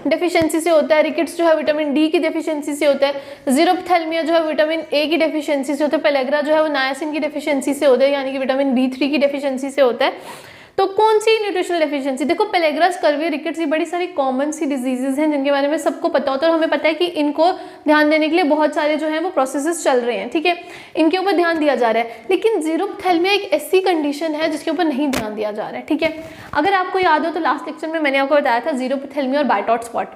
डेफिशिएंसी से होता है, रिकेट्स जो है विटामिन डी की डेफिशिएंसी से होता है, ज़ीरोफ्थेल्मिया जो है विटामिन ए की डेफिशिएंसी से होता है, पेलेग्रा जो है वो नायासिन की डेफिशिएंसी से होता है यानी कि विटामिन B3 की डेफिशिएंसी से होता है। तो कौन सी न्यूट्रिशनल डेफिशिएंसी, देखो पेलेग्रा, स्कर्वी, रिकेट्स ये बड़ी सारी कॉमन सी डिजीजेज हैं जिनके बारे में सबको पता होता है और हमें पता है कि इनको ध्यान देने के लिए बहुत सारे जो हैं वो प्रोसेसेस चल रहे हैं, ठीक है इनके ऊपर ध्यान दिया जा रहा है। लेकिन ज़ीरोफ्थेल्मिया एक ऐसी कंडीशन है जिसके ऊपर नहीं ध्यान दिया जा रहा है, ठीक है। अगर आपको याद हो तो लास्ट लेक्चर में मैंने आपको बताया था ज़ीरोफ्थेल्मिया और बाइट स्पॉट,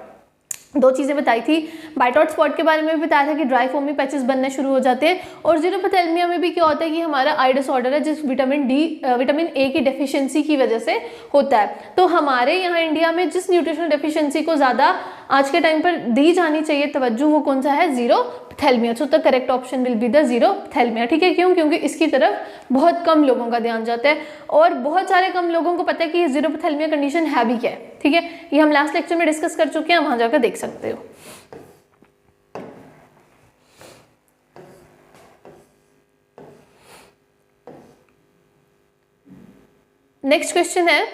दो चीज़ें बताई थी। बाइट स्पॉट के बारे में भी बताया था कि ड्राई फोमी पैचेस बनने शुरू हो जाते हैं, और ज़ीरोफ्थेल्मिया में भी क्या होता है कि हमारा आई डिसऑर्डर है जिस विटामिन ए की डेफिशिएंसी की वजह से होता है। तो हमारे यहाँ इंडिया में जिस न्यूट्रिशनल डेफिशिएंसी को ज़्यादा आज के टाइम पर दी जानी चाहिए तवज्जो, वो कौन सा है, xerophthalmia. So the correct option will be the xerophthalmia, ठीक है। क्यों, क्योंकि इसकी तरफ बहुत कम लोगों का ध्यान जाता है और बहुत सारे कम लोगों को पता है कि ये ज़ीरोफ्थेल्मिया कंडीशन है भी क्या है, ठीक है। ये हम लास्ट लेक्चर में डिस्कस कर चुके हैं, वहाँ जाकर देख सकते हो। नेक्स्ट क्वेश्चन है,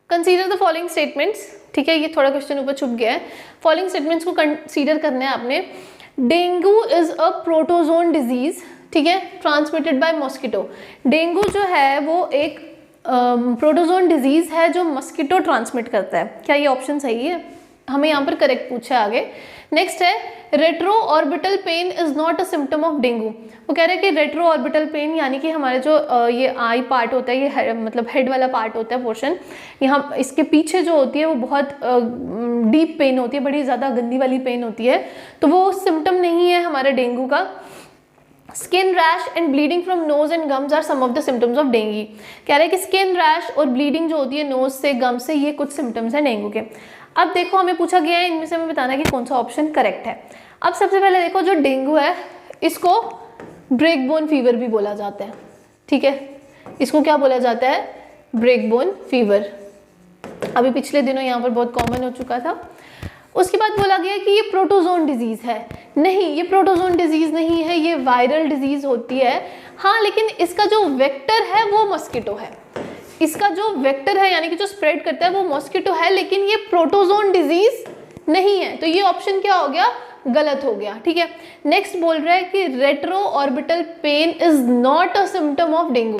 कंसीडर द फॉलोइंग स्टेटमेंट्स। ठीक है, ये थोड़ा क्वेश्चन ऊपर छुप गया है। फॉलोइंग स्टेटमेंट्स को कंसीडर करना है आपने। Dengue is a protozoan disease, ठीक है, ट्रांसमिटेड बाय मॉस्किटो। डेंगू जो है वो एक प्रोटोजोन डिजीज है जो मॉस्किटो ट्रांसमिट करता है। क्या ये ऑप्शन सही है? हमें यहाँ पर करेक्ट पूछा है आगे। नेक्स्ट है, retro orbital pain is not a symptom of dengue. वो कह रहे हैं कि रेट्रो ऑर्बिटल पेन यानी कि हमारे जो ये आई पार्ट होता है, ये मतलब हेड वाला पार्ट होता है पोर्शन, यहाँ इसके पीछे जो होती है वो बहुत डीप पेन होती है, बड़ी ज़्यादा गंदी वाली पेन होती है, तो वो सिम्टम नहीं है हमारे डेंगू का। Skin rash and bleeding from nose and gums are some of the symptoms of dengue. कह रहे हैं कि स्किन रैश और ब्लीडिंग जो होती है नोज से, गम से, ये कुछ सिम्टम्स हैं डेंगू के। अब देखो हमें पूछा गया है इनमें से हमें बताना है कि कौन सा ऑप्शन करेक्ट है। अब सबसे पहले देखो, जो डेंगू है इसको ब्रेक बोन फीवर भी बोला जाता है। ठीक है, इसको क्या बोला जाता है? Break bone fever. अभी पिछले दिनों यहाँ पर बहुत कॉमन हो चुका था। उसके बाद बोला गया कि ये प्रोटोजोन डिजीज है। नहीं, ये प्रोटोजोन डिजीज नहीं है, ये वायरल डिजीज होती है। हाँ, लेकिन इसका जो वेक्टर है वो मॉस्किटो है। इसका जो वेक्टर है यानी कि जो स्प्रेड करता है वो मॉस्किटो है, लेकिन ये प्रोटोजोन डिजीज नहीं है। तो ये ऑप्शन क्या हो गया? गलत हो गया। ठीक है, नेक्स्ट बोल रहा है कि retro orbital pain is not a symptom of dengue.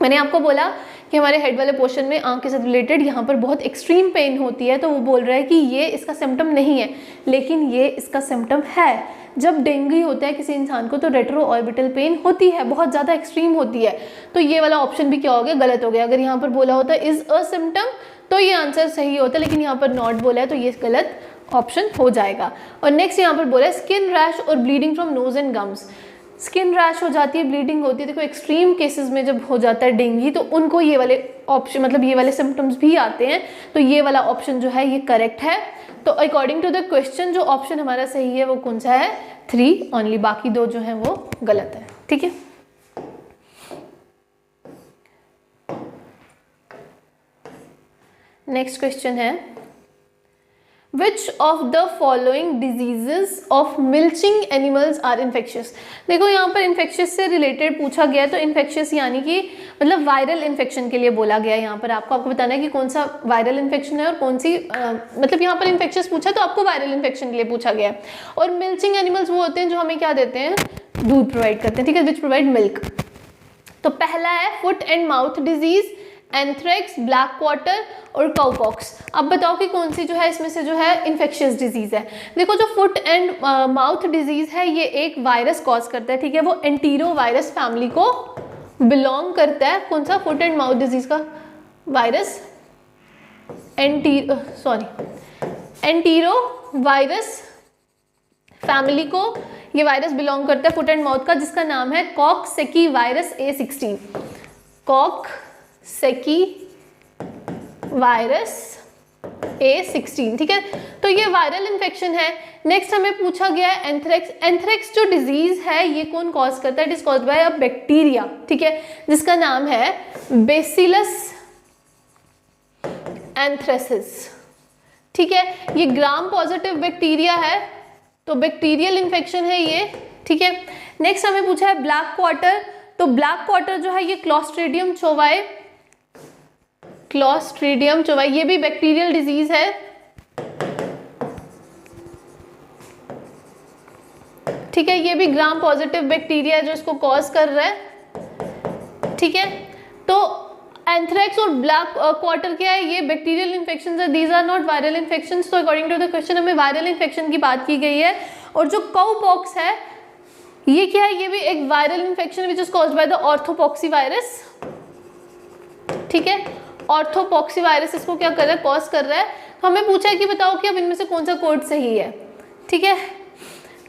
मैंने आपको बोला कि हमारे हेड वाले पोर्शन में आंख के साथ रिलेटेड यहाँ पर बहुत एक्सट्रीम पेन होती है, तो वो बोल रहा है कि ये इसका सिम्टम नहीं है, लेकिन ये इसका सिम्टम है। जब डेंगू होता है किसी इंसान को तो रेट्रो ऑर्बिटल पेन होती है, बहुत ज़्यादा एक्सट्रीम होती है। तो ये वाला ऑप्शन भी क्या हो गया? गलत हो गया। अगर यहाँ पर बोला होता इज अ सिम्टम तो ये आंसर सही होता, लेकिन यहाँ पर नॉट बोला है तो ये गलत ऑप्शन हो जाएगा। और नेक्स्ट यहाँ पर बोला है स्किन रैश और bleeding from nose and gums. Skin rash हो जाती है, ब्लीडिंग होती है। देखो एक्सट्रीम केसेस में जब हो जाता है डेंगू तो उनको ये वाले ऑप्शन मतलब ये वाले सिम्टम्स भी आते हैं, तो ये वाला ऑप्शन जो है ये करेक्ट है। तो अकॉर्डिंग टू द क्वेश्चन जो ऑप्शन हमारा सही है वो कौन सा है? 3 ओनली, बाकी 2 जो है वो गलत है। ठीक है, नेक्स्ट क्वेश्चन है, Which of the following diseases of milching animals are infectious? देखो यहाँ पर infectious से रिलेटेड पूछा गया है, तो infectious यानी कि मतलब वायरल इन्फेक्शन के लिए बोला गया है। यहाँ पर आपको बताना है कि कौन सा वायरल इन्फेक्शन है और कौन सी मतलब यहाँ पर इन्फेक्शियस पूछा तो आपको वायरल इन्फेक्शन के लिए पूछा गया है। और मिल्चिंग एनिमल्स वो होते हैं जो हमें क्या देते हैं? दूध प्रोवाइड करते हैं। ठीक है, विच प्रोवाइड मिल्क। तो पहला है foot and mouth disease, anthrax, black quarter और काउपॉक्स। अब बताओ कि कौन सी जो है इसमें से जो है इन्फेक्शियस डिजीज है। देखो जो फुट एंड माउथ डिजीज है ये एक वायरस कॉज करता है। ठीक है, वो एंटीरो वायरस फैमिली को बिलोंग करता है। कौन सा? फुट एंड माउथ डिजीज का वायरस एंटीरो वायरस फैमिली को ये वायरस बिलोंग करता है फुट एंड माउथ का, जिसका नाम है कॉक्सेकी वायरस A16। कॉक्सेकी virus A16। ठीक है, तो ये वायरल इन्फेक्शन है। नेक्स्ट हमें पूछा गया है एंथ्रेक्स। एंथ्रेक्स जो डिजीज है ये कौन कॉज करता है? It is caused bye a bacteria. ठीक है, जिसका नाम है बेसिलस एंथ्रेसिस। ठीक है, ये ग्राम पॉजिटिव बैक्टीरिया है, तो बैक्टीरियल इन्फेक्शन है ये। ठीक है, नेक्स्ट हमें पूछा है ब्लैक क्वार्टर। तो ब्लैक क्वार्टर जो है ये क्लॉस्ट्रीडियम चोवाई, ये भी बैक्टीरियल डिजीज है। ठीक है, ये भी ग्राम पॉजिटिव बैक्टीरिया है जो इसको कॉज कर रहा है। ठीक है, तो एंथ्रेक्स और ब्लैक क्वार्टर क्या है? ये बैक्टीरियल इन्फेक्शंस है, these are not viral infections. तो अकॉर्डिंग टू द क्वेश्चन हमें वायरल इन्फेक्शन की बात की गई है। और जो काउपॉक्स है ये क्या है? ये भी एक viral infection which is caused by the orthopoxy virus. ठीक है, ऑर्थोपॉक्सी वायरस इसको क्या कर रहा है? कॉज कर रहा है। तो हमें पूछा है कि बताओ कि अब इनमें से कौन सा कोड सही है। ठीक है,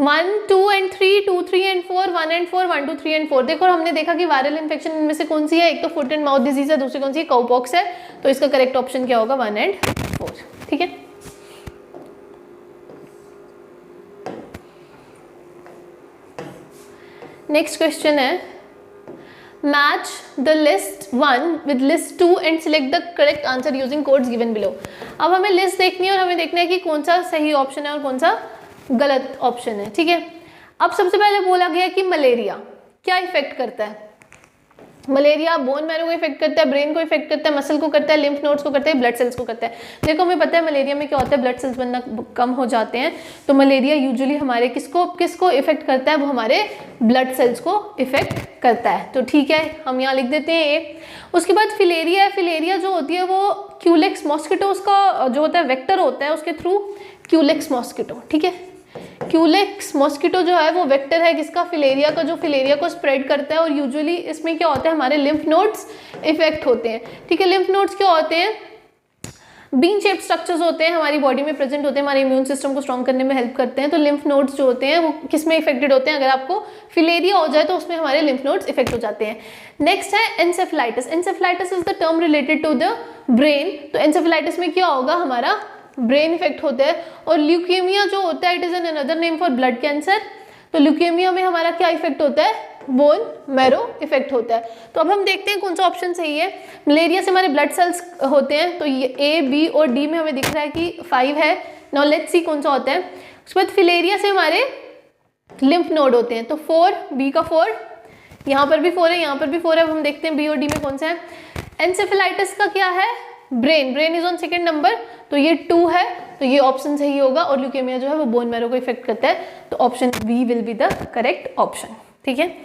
1, 2 and 3, 2, 3 and 4, 1 and 4, 1, 2, 3 and 4। देखो हमने देखा कि वायरल इन्फेक्शन इनमें से कौन सी है? एक तो फुट एंड माउथ डिजीज है, दूसरी कौन सी है? काउपॉक्स है। तो इसका करेक्ट ऑप्शन क्या होगा? 1 and 4। ठीक है, नेक्स्ट क्वेश्चन है match the list 1 with list 2 and select the correct answer using codes given below. अब हमें लिस्ट देखनी है और हमें देखना है कि कौन सा सही ऑप्शन है और कौन सा गलत ऑप्शन है, ठीक है। अब सबसे पहले बोला गया कि मलेरिया क्या इफेक्ट करता है। मलेरिया बोन मैरो को इफेक्ट करता है, ब्रेन को इफेक्ट करता है, मसल को करता है, लिम्फ नोड्स को करता है, ब्लड सेल्स को करता है। देखो हमें पता है मलेरिया में क्या होता है, ब्लड सेल्स बनना कम हो जाते हैं, तो मलेरिया यूजुअली हमारे किसको इफेक्ट करता है, वो हमारे ब्लड सेल्स को इफेक्ट करता है। तो ठीक है, हम यहाँ लिख देते हैं ए। उसके बाद फिलेरिया है, फिलेरिया जो होती है वो क्यूलेक्स मॉस्किटो, उसका जो होता है वेक्टर होता है उसके थ्रू, क्यूलेक्स मॉस्किटो, ठीक है। क्यूलेक्स मॉस्किटो जो है वो वेक्टर है किसका, फिलेरिया का, जो फिलेरिया को स्प्रेड करता है। और यूजुअली इसमें क्या होता है, हमारे लिम्फ नोड्स इफेक्ट होते हैं, ठीक है। लिम्फ नोड्स क्या होते हैं, बीन शेप स्ट्रक्चर्स होते हैं, हमारी बॉडी में प्रेजेंट होते हैं, हमारे इम्यून सिस्टम को स्ट्रॉन्ग करने में हेल्प करते हैं। तो लिम्फ नोड्स जो होते हैं वो किस में इफेक्टेड होते हैं, अगर आपको फिलेरिया हो जाए तो उसमें हमारे लिम्फ नोड्स इफेक्ट हो जाते हैं। नेक्स्ट है encephalitis. Encephalitis is the term related to the brain. तो एंसेफेलाइटिस में क्या होगा, हमारा ब्रेन इफेक्ट होता है। और ल्यूकेमिया जो होता है, it is an another name for blood cancer. तो ल्यूकेमिया में हमारा क्या इफेक्ट होता है, बोन मैरो इफेक्ट होता है। तो अब हम देखते हैं कौन सा ऑप्शन सही है। मलेरिया से हमारे ब्लड सेल्स होते हैं, तो ये ए, बी और डी में हमें दिख रहा है कि 5 है। नाउ लेट्स सी कौन सा होता है। उसके बाद फिलेरिया से हमारे लिम्फ नोड होते हैं, तो 4, बी का 4, यहाँ पर भी 4 है, यहाँ पर भी 4 है। अब हम देखते हैं बी और डी में कौन सा है। एंसेफेलाइटिस का क्या है, brain is on second number, तो ये 2 है, तो ये ऑप्शन सही होगा। और ल्यूकेमिया जो है वो बोन मैरो को इफेक्ट करता है, तो option B will be the correct option, ठीक है।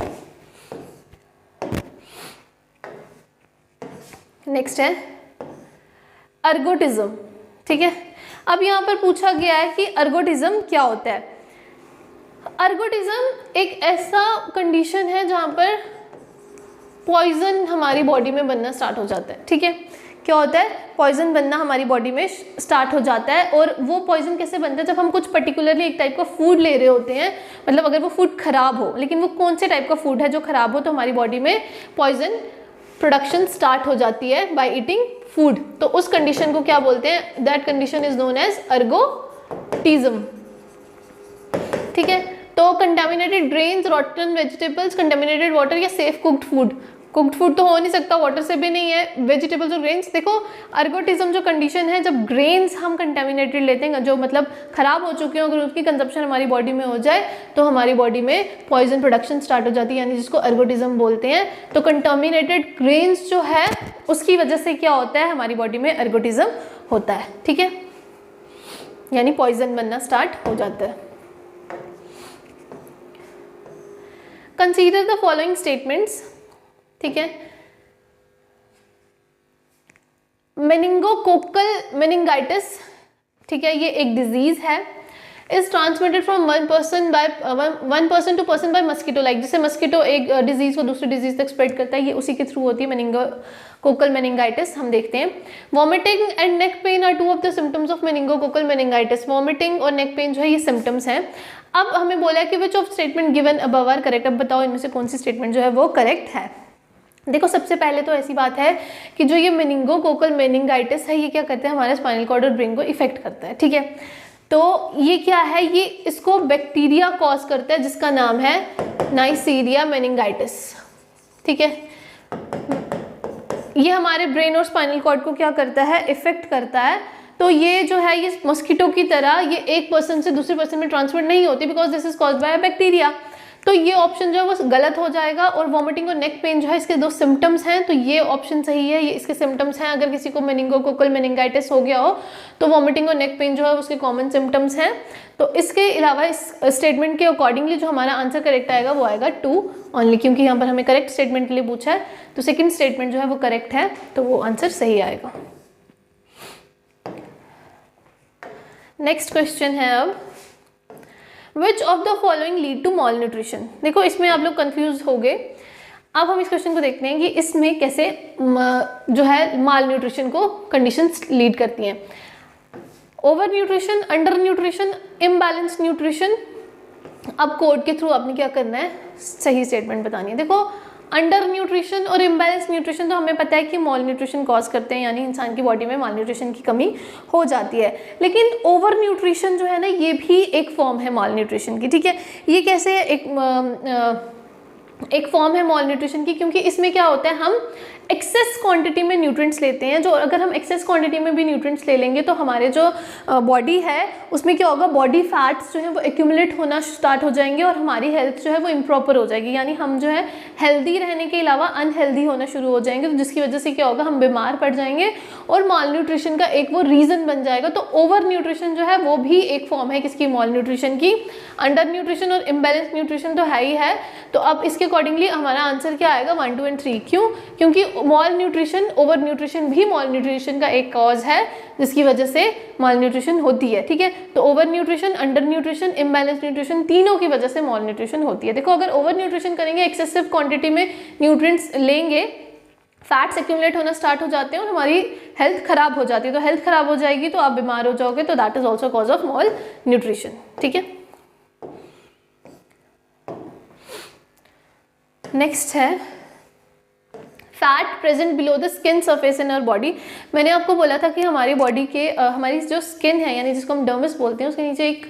नेक्स्ट है अर्गोटिज्म, ठीक है। अब यहाँ पर पूछा गया है कि अर्गोटिज्म क्या होता है। अर्गोटिज्म एक ऐसा कंडीशन है जहाँ पर पॉइजन हमारी बॉडी में बनना स्टार्ट हो जाता है, ठीक है। क्या होता है, पॉइजन बनना हमारी बॉडी में स्टार्ट हो जाता है। और वो पॉइजन कैसे बनता है, जब हम कुछ पर्टिकुलरली एक टाइप का फूड ले रहे होते हैं, मतलब अगर वो फूड खराब हो, लेकिन वो कौन से टाइप का फूड है जो खराब हो, तो हमारी बॉडी में पॉइजन प्रोडक्शन स्टार्ट हो जाती है बाय ईटिंग फूड। तो उस कंडीशन को क्या बोलते हैं, that condition is known as ergotism, ठीक है। तो contaminated grains, rotten vegetables, contaminated water या safe cooked food. Cooked food तो हो नहीं सकता, वाटर से भी नहीं है, वेजिटेबल्स और ग्रेन्स। देखो अर्गोटिज्म जो कंडीशन है, जब ग्रेन्स हम कंटामिनेटेड लेते हैं, जो मतलब खराब हो चुके हैं, अगर उसकी कंजप्शन हमारी बॉडी में हो जाए तो हमारी बॉडी में पॉइजन प्रोडक्शन स्टार्ट हो जाती है, यानी जिसको अर्गोटिज्म बोलते हैं। तो कंटामिनेटेड ग्रेन्स जो है उसकी वजह से क्या होता है, हमारी बॉडी में अर्गोटिज्म होता है, ठीक है, यानी पॉइजन बनना स्टार्ट हो जाता है। कंसीडर द फॉलोइंग स्टेटमेंट्स, ठीक है। मेनिंगोकोकल मेनिंगाइटिस, ठीक है, ये एक डिजीज है, is transmitted from one person to person by mosquito like. जैसे मस्कीटो एक डिजीज को दूसरी डिजीज तक स्प्रेड करता है, ये उसी के थ्रू होती है मेनिंगोकोकल मेनिंगाइटिस। हम देखते हैं vomiting and neck pain are 2 of the symptoms of meningococcal meningitis. Vomiting और नेक पेन जो है ये सिम्टम्स हैं। अब हमें बोला है कि which of statement given above are correct. अब बताओ इनमें से कौन सी स्टेटमेंट जो है वो करेक्ट है। देखो सबसे पहले तो ऐसी बात है कि जो ये मेनिंगोकोकल मेनिंगाइटिस है, ये क्या करता है, हमारे स्पाइनल कॉर्ड और ब्रेन को इफेक्ट करता है, ठीक है। तो ये क्या है, ये इसको बैक्टीरिया कॉज करता है जिसका नाम है नाइसीरिया मेनिंगाइटिस, ठीक है। ये हमारे ब्रेन और स्पाइनल कॉर्ड को क्या करता है, इफेक्ट करता है। तो ये जो है ये मस्कीटो की तरह ये एक पर्सन से दूसरे पर्सन में ट्रांसफर नहीं होती, because this is caused by bacteria. तो ये ऑप्शन जो है वो गलत हो जाएगा। और वॉमिटिंग और नेक पेन जो है इसके 2 सिम्टम्स हैं, तो ये ऑप्शन सही है, ये इसके सिम्टम्स हैं। अगर किसी को मेनिंगोकोकल मेनिंगाइटिस हो गया हो तो वॉमिटिंग और नेक पेन जो है उसके कॉमन सिम्टम्स हैं। तो इसके अलावा इस स्टेटमेंट के अकॉर्डिंगली जो हमारा आंसर करेक्ट आएगा वो आएगा 2 ओनली, क्योंकि यहाँ पर हमें करेक्ट स्टेटमेंट के लिए पूछा है। तो सेकेंड स्टेटमेंट जो है वो करेक्ट है, तो वो आंसर सही आएगा। नेक्स्ट क्वेश्चन है अब, which of the following lead to malnutrition. देखो इसमें आप लोग कंफ्यूज हो गए। अब हम इस क्वेश्चन को देखते हैं कि इसमें कैसे जो है माल न्यूट्रिशन को कंडीशंस लीड करती हैं। Over nutrition, under nutrition, imbalance nutrition. अब कोड के थ्रू आपने क्या करना है, सही स्टेटमेंट बतानी है। देखो अंडर न्यूट्रिशन और इम्बैलेंस न्यूट्रिशन तो हमें पता है कि मॉल न्यूट्रिशन कॉज करते हैं, यानी इंसान की बॉडी में माल न्यूट्रिशन की कमी हो जाती है। लेकिन ओवर न्यूट्रिशन जो है ना, ये भी एक फॉर्म है माल न्यूट्रिशन की, ठीक है। ये कैसे एक फॉर्म है मॉल न्यूट्रिशन की, क्योंकि इसमें क्या होता है, हम एक्सेस क्वांटिटी में न्यूट्रिएंट्स लेते हैं, जो अगर हम एक्सेस क्वांटिटी में भी न्यूट्रिएंट्स ले लेंगे तो हमारे जो बॉडी है उसमें क्या होगा, बॉडी फैट्स जो है वो एक्यूमुलेट होना स्टार्ट हो जाएंगे और हमारी हेल्थ जो है वो इम्प्रॉपर हो जाएगी, यानी हम जो है हेल्दी रहने के अलावा अनहेल्दी होना शुरू हो जाएंगे, तो जिसकी वजह से क्या होगा, हम बीमार पड़ जाएंगे और माल न्यूट्रिशन का एक वो रीज़न बन जाएगा। तो ओवर न्यूट्रिशन जो है वो भी एक फॉर्म है किसकी, माल न्यूट्रिशन की। अंडर न्यूट्रिशन और इम्बैलेंस न्यूट्रिशन तो है ही है। तो अब इसके अकॉर्डिंगली हमारा आंसर क्या आएगा, 1, 2 and 3। क्यों? क्योंकि माल न्यूट्रिशन, ओवर न्यूट्रिशन भी माल न्यूट्रिशन का एक कॉज है जिसकी वजह से माल न्यूट्रिशन होती है। ठीक है, तो over nutrition, under nutrition, imbalance nutrition, तीनों की वजह से माल न्यूट्रिशन होती है। देखो, अगर ओवर न्यूट्रिशन करेंगे, एक्सेसिव क्वांटिटी में न्यूट्रिएंट्स लेंगे, फैट्स एक्यूमुलेट होना स्टार्ट हो जाते हैं और हमारी हेल्थ खराब हो जाती है। तो हेल्थ खराब हो जाएगी तो आप बीमार हो जाओगे, तो that is also cause of malnutrition. ठीक है, नेक्स्ट है fat present below the skin surface in our body. मैंने आपको बोला था कि हमारी बॉडी के हमारी जो स्किन है, यानी जिसको हम डर्मिस बोलते हैं, उसके नीचे एक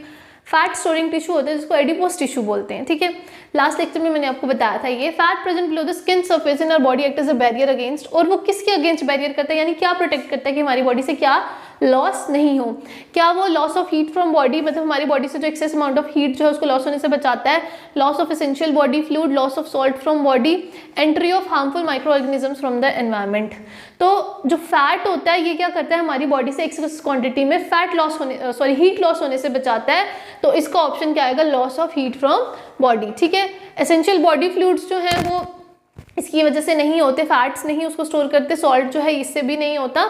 फैट स्टोरिंग टिश्यू होता है जिसको एडिपोस टिश्यू बोलते हैं। ठीक है, लास्ट लेक्चर में मैंने आपको बताया था ये fat present below the skin surface in our body act as a barrier against, और वो किसके अगेंस्ट बैरियर करता है, यानी क्या प्रोटेक्ट करता है कि हमारी बॉडी से क्या लॉस नहीं हो। क्या वो loss of heat from body, मतलब हमारी बॉडी से जो एक्सेस अमाउंट ऑफ हीट जो है उसको लॉस होने से बचाता है, loss of essential body fluid, loss of salt from body, entry of harmful micro organisms from the environment. तो जो फैट होता है ये क्या करता है, हमारी बॉडी से एक्सेस क्वांटिटी में फैट लॉस होने, हीट लॉस होने से बचाता है। तो इसका ऑप्शन क्या आएगा, loss of heat from body. ठीक है, एसेंशियल बॉडी फ्लूइड्स जो है वो इसकी वजह से नहीं होते, फैट्स नहीं उसको स्टोर करते, सॉल्ट जो है इससे भी नहीं होता।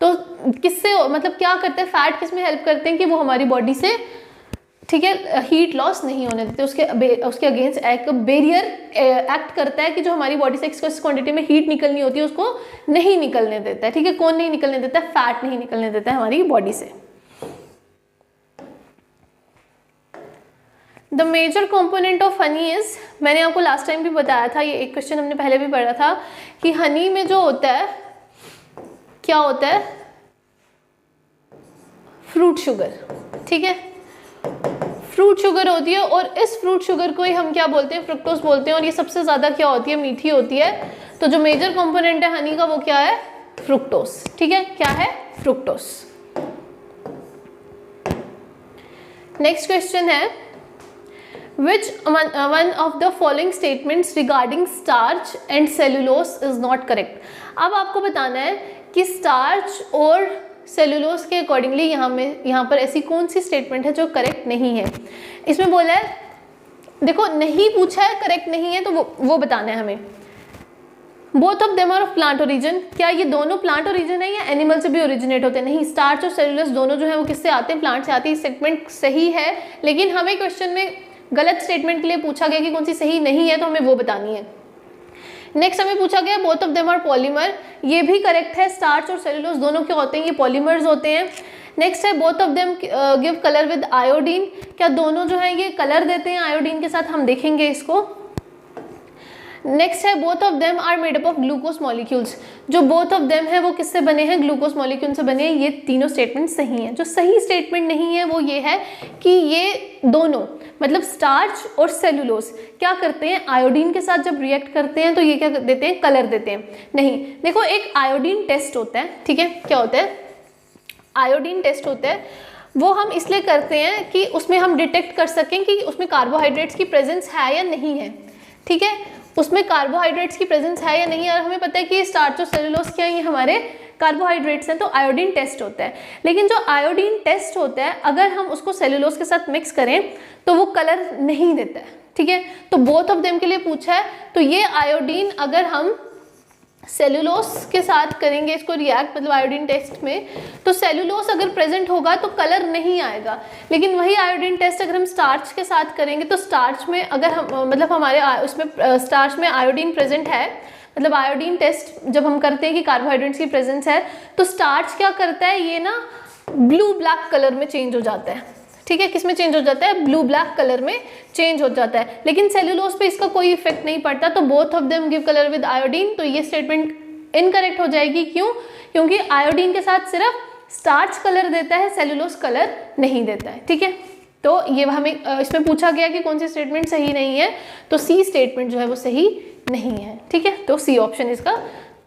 तो किससे, मतलब क्या करते हैं, फैट किस में हेल्प करते हैं कि वो हमारी बॉडी से, ठीक है, हीट लॉस नहीं होने देते, उसके अगेंस्ट एक बैरियर एक्ट करता है कि जो हमारी बॉडी से एक्सेस क्वांटिटी में हीट निकलनी होती है उसको नहीं निकलने देता है। ठीक है, कौन नहीं निकलने देता है, फैट नहीं निकलने देता है हमारी बॉडी से। The major component of honey is, मैंने आपको लास्ट टाइम भी बताया था, ये एक क्वेश्चन हमने पहले भी पढ़ा था कि हनी में जो होता है क्या होता है, फ्रूट शुगर। ठीक है, फ्रूट शुगर होती है और इस फ्रूट शुगर को ही हम क्या बोलते हैं, फ्रुक्टोज बोलते हैं, और ये सबसे ज़्यादा क्या होती है, मीठी होती है। तो जो मेजर कंपोनेंट है हनी का वो क्या है, फ्रुक्टोज। ठीक है, क्या है, फ्रुक्टोज। नेक्स्ट क्वेश्चन है Which one of the following statements regarding starch and cellulose is not correct? अब आपको बताना है कि स्टार्च और सेलुलोज के अकॉर्डिंगली यहाँ पर ऐसी कौन सी स्टेटमेंट है जो करेक्ट नहीं है। इसमें बोला है, देखो नहीं पूछा है, करेक्ट नहीं है, तो वो बताना है हमें। Both of them are of plant origin, क्या ये दोनों प्लांट ओरिजिन है या एनिमल से भी ओरिजिनेट होते हैं? नहीं, स्टार्च और सेलुलोज दोनों जो है वो किससे आते हैं, प्लांट से आती है। स्टेटमेंट सही है, लेकिन हमें क्वेश्चन में गलत स्टेटमेंट के लिए पूछा गया कि कौन सी सही नहीं है, तो हमें वो बतानी है। नेक्स्ट हमें पूछा गया both of them are polymer, ये भी करेक्ट है, स्टार्च और सेलुलोज दोनों क्या होते हैं, ये पॉलीमर्स होते हैं। नेक्स्ट है both of them give colour with iodine, क्या दोनों जो है ये कलर देते हैं आयोडीन के साथ, हम देखेंगे इसको। नेक्स्ट है both of them are made up of glucose molecules, जो बोथ ऑफ देम है वो किससे बने हैं, ग्लूकोज मॉलिक्यूल से बने हैं। ये तीनों स्टेटमेंट सही हैं। जो सही स्टेटमेंट नहीं है वो ये है कि ये दोनों, मतलब स्टार्च और सेलुलोज क्या करते हैं, आयोडीन के साथ जब रिएक्ट करते हैं तो ये क्या देते हैं, कलर देते हैं। नहीं, देखो एक आयोडीन टेस्ट होता है, ठीक है, क्या होता है, आयोडीन टेस्ट होता है, वो हम इसलिए करते हैं कि उसमें हम डिटेक्ट कर सकें कि उसमें कार्बोहाइड्रेट्स की प्रेजेंस है या नहीं है। ठीक है, उसमें कार्बोहाइड्रेट्स की प्रेजेंस है या नहीं है, और हमें पता है कि स्टार्च और सेलुलोज क्या है, ये हमारे कार्बोहाइड्रेट्स हैं, तो आयोडीन टेस्ट होता है। लेकिन जो आयोडीन टेस्ट होता है अगर हम उसको सेलुलोज के साथ मिक्स करें तो वो कलर नहीं देता है। ठीक है, तो बोथ ऑफ देम के लिए पूछा है, तो ये आयोडीन अगर हम सेलुलोज के साथ करेंगे इसको रिएक्ट, मतलब आयोडीन टेस्ट में, तो सेलुलोज अगर प्रेजेंट होगा तो कलर नहीं आएगा। लेकिन वही आयोडीन टेस्ट अगर हम स्टार्च के साथ करेंगे तो स्टार्च में अगर हम, मतलब हमारे उसमें स्टार्च में आयोडीन प्रेजेंट है, मतलब आयोडीन टेस्ट जब हम करते हैं कि कार्बोहाइड्रेट्स की प्रेजेंस है, तो स्टार्च क्या करता है, ये ना ब्लू ब्लैक कलर में चेंज हो जाता है। ठीक है, किस में चेंज हो जाता है, ब्लू ब्लैक कलर में चेंज हो जाता है। लेकिन सेलुलोज पे इसका कोई इफेक्ट नहीं पड़ता, तो both of them give colour with iodine, तो ये स्टेटमेंट इनकरेक्ट हो जाएगी। क्यों? क्योंकि आयोडीन के साथ सिर्फ स्टार्च कलर देता है, सेलुलोज कलर नहीं देता है। ठीक है, तो ये हमें इसमें पूछा गया कि कौन सी स्टेटमेंट सही नहीं है, तो सी स्टेटमेंट जो है वो सही नहीं है। ठीक है, तो सी ऑप्शन इसका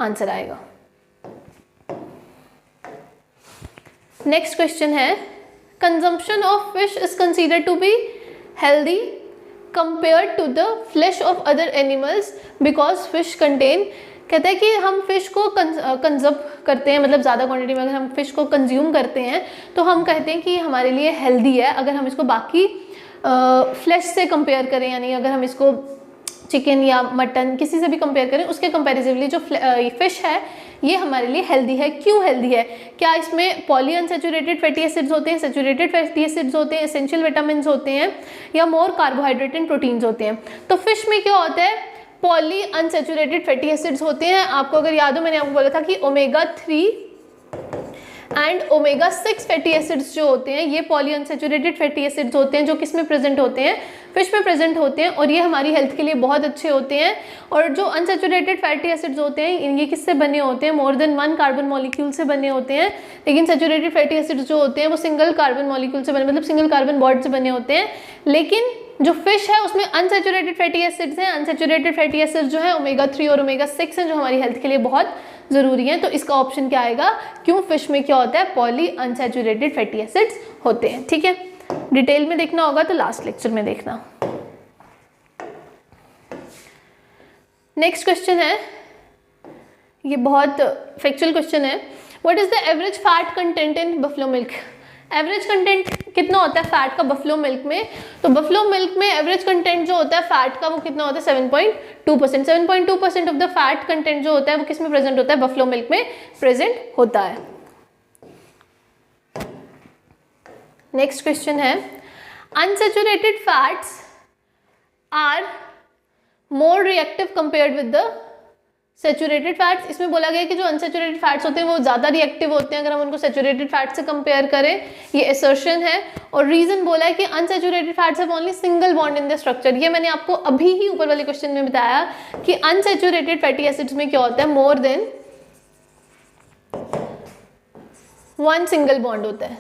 आंसर आएगा। नेक्स्ट क्वेश्चन है, consumption of fish is considered to be healthy compared to the flesh of other animals because fish contain, कहते हैं कि हम फिश को कंजर्व करते हैं, मतलब ज़्यादा क्वांटिटी में अगर हम फिश को कंज्यूम करते हैं तो हम कहते हैं कि हमारे लिए हेल्दी है अगर हम इसको बाकी फ्लैश से कंपेयर करें, यानी अगर हम इसको चिकन या मटन किसी से भी कंपेयर करें उसके कंपैरेटिवली जो फिश है ये हमारे लिए हेल्दी है। क्यों हेल्दी है? क्या इसमें पॉली अनसैचुरेटेड फैटी एसिड्स होते हैं, सैचुरेटेड फैटी एसिड्स होते हैं, एसेंशियल विटामिन होते हैं, या मोर कार्बोहाइड्रेट एंड प्रोटीन्स होते हैं? तो फिश में क्या होता है, पॉली अनसैचुरेटेड फैटी एसिड्स होते हैं। आपको अगर याद हो मैंने आपको बोला था कि omega 3 and omega 6 fatty acids जो होते हैं ये पॉली अनसैचुरेटेड फैटी एसिड्स होते हैं जो किस में प्रेजेंट होते हैं, फिश में प्रेजेंट होते हैं, और ये हमारी हेल्थ के लिए बहुत अच्छे होते हैं। और जो अनसैचुरेटेड फैटी एसिड्स होते हैं ये किससे बने होते हैं, मोर देन 1 कार्बन मॉलिक्यूल से बने होते हैं, लेकिन सैचुरेटेड फैटी एसिड्स जो होते हैं वो सिंगल कार्बन मॉलिक्यूल से बने, मतलब सिंगल कार्बन बॉन्ड से बने होते हैं। लेकिन जो फिश है उसमें अनसैचुरेटेड फैटी एसिड्स हैं। अनसैचुरेटेड फैटी एसिड्स जो है ओमेगा 3 और ओमेगा 6 हैं जो हमारी हेल्थ के लिए बहुत ज़रूरी है। तो इसका ऑप्शन क्या आएगा, क्यों फिश में क्या होता है, पॉली अनसैचुरेटेड फैटी एसिड्स होते हैं। ठीक है, डिटेल में देखना होगा तो लास्ट लेक्चर में देखना। नेक्स्ट क्वेश्चन है, ये बहुत फैक्चुअल क्वेश्चन है, what is the average fat content in buffalo milk? Average content कितना होता है फैट का बफलो मिल्क में? तो बफलो मिल्क में एवरेज कंटेंट जो होता है फैट का वो कितना होता है, 7.2%। 7.2% ऑफ द फैट कंटेंट जो होता है वो किस में प्रेजेंट होता है, बफलो मिल्क में प्रेजेंट होता है। नेक्स्ट क्वेश्चन है, unsaturated fats are more reactive compared with the saturated fats. इसमें बोला गया है कि जो अनसैचुरेटेड फैट्स होते हैं वो ज़्यादा रिएक्टिव होते हैं अगर हम उनको सैचुरेटेड फैट से कंपेयर करें, ये असर्शन है। और रीजन बोला है कि unsaturated fats have only single bond in the structure. ये मैंने आपको अभी ही ऊपर वाले क्वेश्चन में बताया कि अनसैचुरेटेड फैटी एसिड्स में क्या होता है, मोर देन 1 सिंगल बॉन्ड होता है।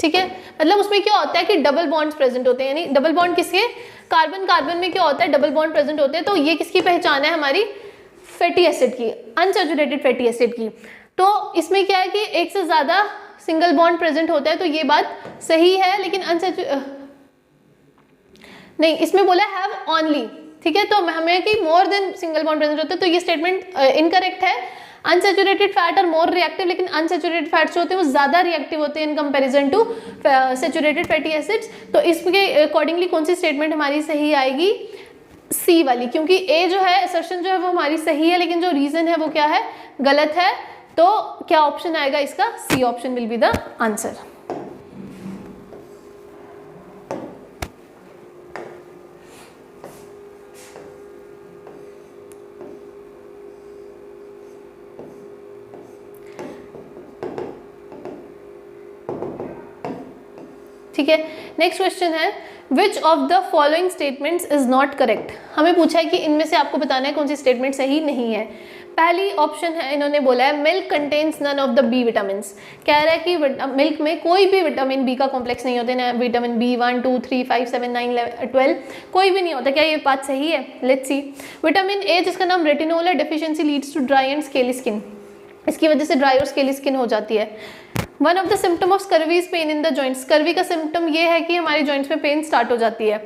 ठीक है, मतलब उसमें क्या होता है कि डबल बॉन्ड्स प्रेजेंट होते हैं, यानी डबल बॉन्ड किसके, कार्बन कार्बन में क्या होता है, डबल बॉन्ड प्रेजेंट होते हैं। तो ये किसकी पहचान है, हमारी फैटी एसिड की, अनसैचुरेटेड फैटी एसिड की। तो इसमें क्या है कि एक से ज़्यादा सिंगल बॉन्ड प्रेजेंट होता है, तो ये बात सही है, लेकिन नहीं, इसमें बोला हैव ओनली। ठीक है, तो हमें कि more than single bond present होता है, तो ये स्टेटमेंट इनकरेक्ट है। अनसैचुरेटेड फैट और मोर रिएक्टिव, लेकिन अनसैचुरेटेड फैट्स जो होते हैं वो ज़्यादा रिएक्टिव होते हैं in comparison to saturated fatty acids. तो इसके अकॉर्डिंगली कौन सी स्टेटमेंट हमारी सही आएगी, सी वाली, क्योंकि ए जो है असर्शन जो है वो हमारी सही है, लेकिन जो रीजन है वो क्या है, गलत है। तो क्या ऑप्शन आएगा इसका, C option will be the answer. ठीक है, नेक्स्ट क्वेश्चन है, which of the following statements is not correct. हमें पूछा है कि इनमें से आपको बताना है कौन सी स्टेटमेंट सही नहीं है। पहली ऑप्शन है, इन्होंने बोला है milk contains none of the B vitamin. कह रहा है कि मिल्क में कोई भी विटामिन बी का कॉम्प्लेक्स नहीं होते ना, विटामिन बी 1, 2, 3, 5, 7, 9, 12 कोई भी नहीं होता। क्या ये बात सही है? Let's see. विटामिन ए जिसका नाम रेटिनोल है, deficiency leads to dry and scaly skin, इसकी वजह से ड्राई और स्केली स्किन हो जाती है। One of the symptom of scurvy is pen in the joints. Scurvy का सिम्टम ये है कि हमारे जॉइंट्स में पेन स्टार्ट हो जाती है।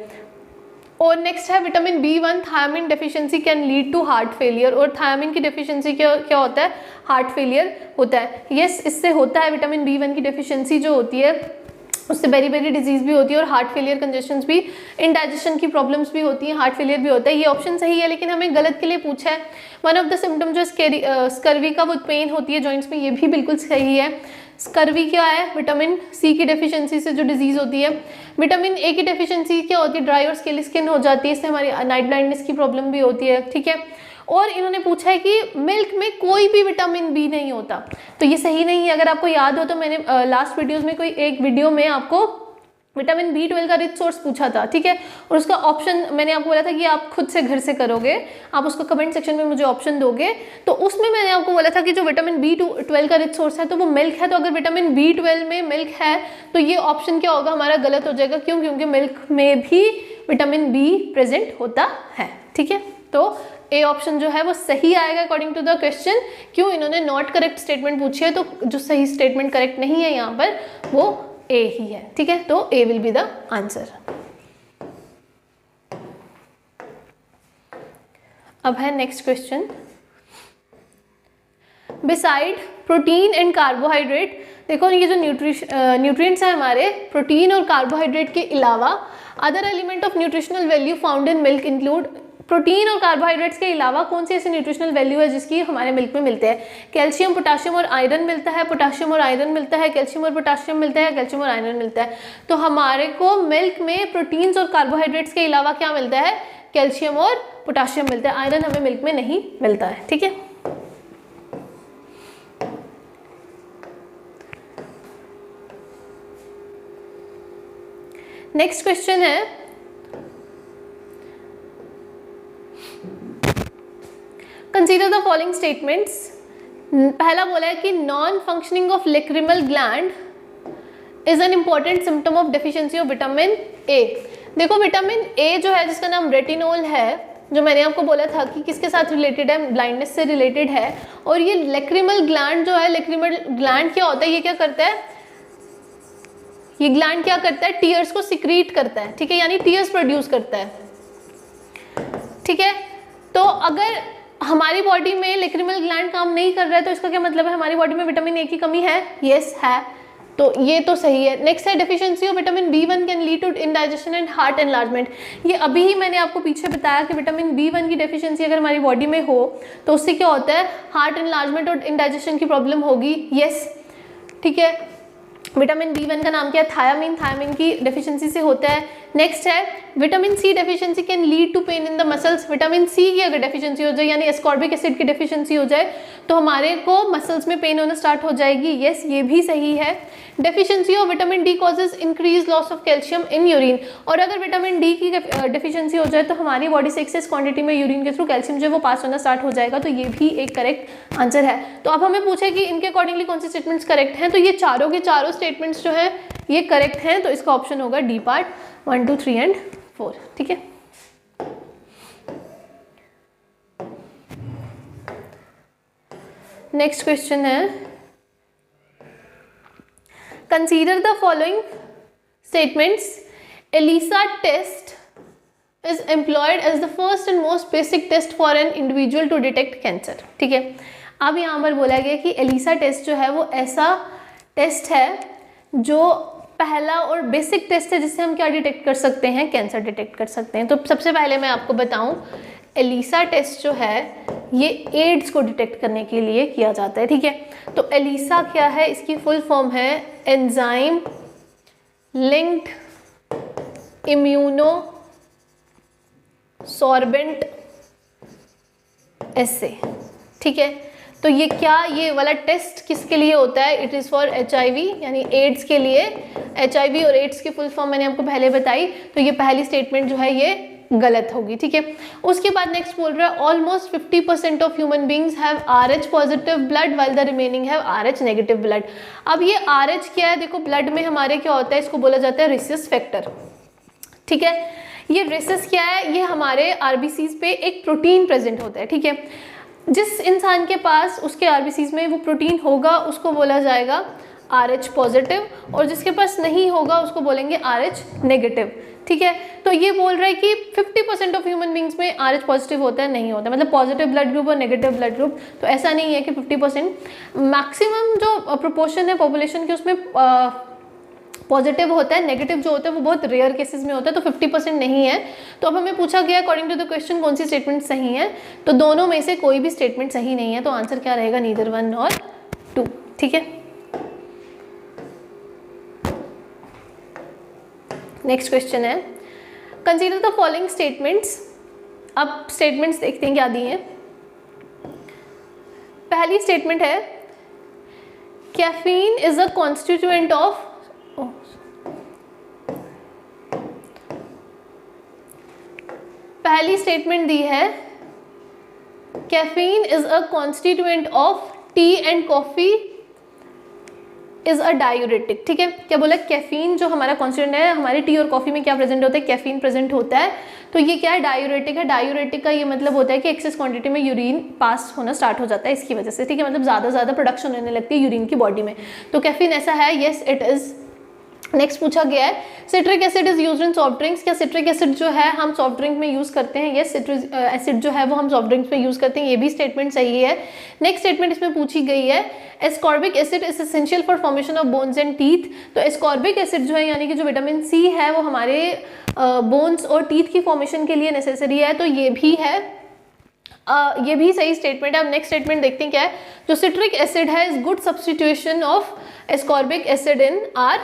और नेक्स्ट है vitamin B1, thiamine deficiency can lead to heart failure. और थायमिन की डेफिशिएंसी क्या होता है, हार्ट फेलियर होता है। यस, इससे होता है, विटामिन B1 की डेफिशिएंसी जो होती है उससे बेरी बेरी डिजीज भी होती है और हार्ट फेलियर, कंजेशंस भी, इंडाइजेशन की प्रॉब्लम्स भी होती हैं, हार्ट फेलियर भी होता है। ये ऑप्शन सही है, लेकिन हमें गलत के लिए पूछा है। वन ऑफ द सिम्टम जो स्कर्वी का वो पेन होती है जॉइंट्स में, ये भी बिल्कुल सही है। स्कर्वी क्या है, विटामिन सी की डेफिशिएंसी से जो डिजीज होती है। विटामिन ए की डेफिशिएंसी क्या होती है, ड्राई और स्केली स्किन हो जाती है, इससे हमारी नाइट ब्लाइंडनेस की प्रॉब्लम भी होती है। ठीक है, और इन्होंने पूछा है कि मिल्क में कोई भी विटामिन बी नहीं होता, तो ये सही नहीं है। अगर आपको याद हो तो मैंने लास्ट वीडियोस में कोई एक वीडियो में आपको विटामिन B12 का रिच सोर्स पूछा था। ठीक है, और उसका ऑप्शन मैंने आपको बोला था कि आप खुद से घर से करोगे, आप उसको कमेंट सेक्शन में मुझे ऑप्शन दोगे। तो उसमें मैंने आपको बोला था कि जो विटामिन B12 का रिच सोर्स है तो वो मिल्क है। तो अगर विटामिन B12 में मिल्क है तो ये ऑप्शन क्या होगा, हमारा गलत हो जाएगा। क्यों? क्योंकि मिल्क में भी विटामिन बी प्रेजेंट होता है। ठीक है, तो ए ऑप्शन जो है वो सही आएगा अकॉर्डिंग टू द क्वेश्चन। क्यों, इन्होंने नॉट करेक्ट स्टेटमेंट पूछी है, तो जो सही स्टेटमेंट करेक्ट नहीं है यहाँ पर वो ए ही है, ठीक है। तो ए विल बी द आंसर। अब है next question, beside protein and carbohydrate, देखो ये जो न्यूट्रिएंट्स हैं हमारे, प्रोटीन और कार्बोहाइड्रेट के अलावा other element of nutritional value found in milk include, protein और कार्बोहाइड्रेट्स के अलावा कौन सी ऐसी न्यूट्रिशनल वैल्यू है जिसकी हमारे मिल्क में मिलते हैं? कैल्शियम, पोटाशियम और आयरन मिलता है, पोटाशियम और आयरन मिलता है, कैल्शियम और पोटाशियम मिलता है, कैल्शियम और आयरन मिलता है। तो हमारे को मिल्क में प्रोटीन्स और कार्बोहाइड्रेट्स के अलावा क्या मिलता है? कैल्शियम और पोटाशियम मिलता है। आयरन हमें मिल्क में नहीं मिलता है, ठीक है। नेक्स्ट क्वेश्चन है, कंसीडर द फॉलोइंग स्टेटमेंट्स। पहला बोला है कि non functioning of lacrimal gland is an important symptom of deficiency of vitamin A. देखो विटामिन ए जो है, जिसका नाम रेटिनोल है, जो मैंने आपको बोला था कि किसके साथ रिलेटेड है, ब्लाइंडनेस से रिलेटेड है। और ये लेक्रिमल ग्लैंड जो है, लेक्रिमल ग्लैंड क्या होता है, ये क्या करता है, ये ग्लैंड क्या करता है, टीयर्स को सिक्रीट करता है, ठीक है, यानी टीयर्स प्रोड्यूस करता है, ठीक है। तो अगर हमारी बॉडी में लेक्रिमल ग्लैंड काम नहीं कर रहा है तो इसका क्या मतलब है, हमारी बॉडी में विटामिन ए की कमी है? यस है, तो ये तो सही है। नेक्स्ट है, deficiency of vitamin B1 can lead to indigestion and heart enlargement. ये अभी ही मैंने आपको पीछे बताया कि विटामिन B1 की डेफिशिएंसी अगर हमारी बॉडी में हो तो उससे क्या होता है, हार्ट एनलार्जमेंट और इंडाइजेशन की प्रॉब्लम होगी। यस, ठीक है। विटामिन B1 का नाम क्या है? थायामीन। थायामीन की डेफिशिएंसी से होता है। नेक्स्ट है, vitamin C deficiency can lead to pain in the muscles. Vitamin C की अगर डेफिशिएंसी हो जाए, यानी एस्कॉर्बिक एसिड की डेफिशिएंसी हो जाए, तो हमारे को मसल्स में पेन होना स्टार्ट हो जाएगी। यस, ये भी सही है। Deficiency of vitamin D causes increase loss of calcium in urine. और अगर विटामिन डी की डेफिशिएंसी हो जाए तो हमारी बॉडी से एक्सेस क्वांटिटी में यूरिन के थ्रू कैल्शियम जो है वो पास होना स्टार्ट हो जाएगा। तो ये भी एक करेक्ट आंसर है। तो अब हमें पूछे कि इनके अकॉर्डिंगली कौन से स्टेटमेंट्स करेक्ट हैं, तो ये चारों के चारों स्टेटमेंट्स जो है ये करेक्ट हैं। तो इसका ऑप्शन होगा डी पार्ट 1, 2, 3 एंड 4, ठीक है। नेक्स्ट क्वेश्चन है, consider the following statements. ELISA test is employed as the first and most basic test for an individual to detect cancer, ठीक है। अब यहाँ पर बोला गया कि एलिसा टेस्ट जो है वो ऐसा टेस्ट है जो पहला और बेसिक टेस्ट है जिससे हम क्या डिटेक्ट कर सकते हैं, कैंसर डिटेक्ट कर सकते हैं। तो सबसे पहले मैं आपको बताऊं, एलिसा टेस्ट जो है ये एड्स को डिटेक्ट करने के लिए किया जाता है, ठीक है। तो एलिसा क्या है, इसकी फुल फॉर्म है एंजाइम लिंक्ड इम्यूनो सॉर्बेंट एसे, ठीक है। तो ये क्या, ये वाला टेस्ट किसके लिए होता है? इट इज़ फॉर HIV यानी एड्स के लिए। HIV और एड्स की फुल फॉर्म मैंने आपको पहले बताई, तो ये पहली स्टेटमेंट जो है ये गलत होगी, ठीक है। उसके बाद नेक्स्ट बोल रहा है, almost 50% of human beings have RH positive blood while the remaining have RH negative blood. अब ये RH क्या है, देखो ब्लड में हमारे क्या होता है, इसको बोला जाता है रेसिस फैक्टर, ठीक है। ये रेसिस क्या है, ये हमारे RBCs पे एक प्रोटीन प्रेजेंट होता है, ठीक है। जिस इंसान के पास उसके RBCs में वो प्रोटीन होगा उसको बोला जाएगा RH पॉजिटिव, और जिसके पास नहीं होगा उसको बोलेंगे RH नेगेटिव, ठीक है। तो ये बोल रहा है कि 50% ऑफ ह्यूमन बींग्स में RH पॉजिटिव होता है, नहीं होता, मतलब पॉजिटिव ब्लड ग्रुप और नेगेटिव ब्लड ग्रुप। तो ऐसा नहीं है कि 50%, मैक्सिमम जो प्रोपोर्शन है पॉपुलेशन की उसमें पॉजिटिव होता है, नेगेटिव जो होता है वो बहुत रेयर केसेस में होता है, तो 50% नहीं है। तो अब हमें पूछा गया अकॉर्डिंग टू द क्वेश्चन कौन सी स्टेटमेंट सही है, तो दोनों में से कोई भी स्टेटमेंट सही नहीं है। तो आंसर क्या रहेगा, नीदर 1 और 2, ठीक है। नेक्स्ट क्वेश्चन है, कंसीडर द फॉलोइंग स्टेटमेंट्स। अब स्टेटमेंट्स देखते हैं क्या दी हैं। पहली स्टेटमेंट है, caffeine is a constituent of, पहली स्टेटमेंट दी है, caffeine is a constituent of T and coffee is a diuretic. ठीक है, क्या बोला, कैफीन जो हमारा कॉन्स्टिट्यूएंट है, हमारे टी और कॉफी में क्या प्रेजेंट होता है, कैफीन प्रेजेंट होता है, तो ये क्या है, डायूरेटिक है। डायूरेटिक का ये मतलब होता है कि एक्सेस क्वांटिटी में यूरिन पास होना स्टार्ट हो जाता है इसकी वजह से। ठीक है, मतलब ज़्यादा प्रोडक्शन होने लगती है यूरिन की बॉडी में, तो कैफीन ऐसा है, येस इट इज़। नेक्स्ट पूछा गया है, citric acid is used in soft drinks. क्या सिट्रिक एसिड जो है हम सॉफ्ट ड्रिंक में यूज करते हैं? यस, सिट्रिक एसिड जो है वो हम सॉफ्ट ड्रिंक्स में यूज करते हैं, ये भी स्टेटमेंट सही है। नेक्स्ट स्टेटमेंट इसमें पूछी गई है, ascorbic acid is essential for formation of bones and teeth. तो एस्कॉर्बिक एसिड जो है यानी कि जो विटामिन सी है वो हमारे बोन्स और टीथ की फॉर्मेशन के लिए नेसेसरी है, तो ये भी है, ये भी सही स्टेटमेंट है। अब नेक्स्ट स्टेटमेंट देखते हैं क्या है, जो सिट्रिक एसिड है is good substitution of ascorbic acid in are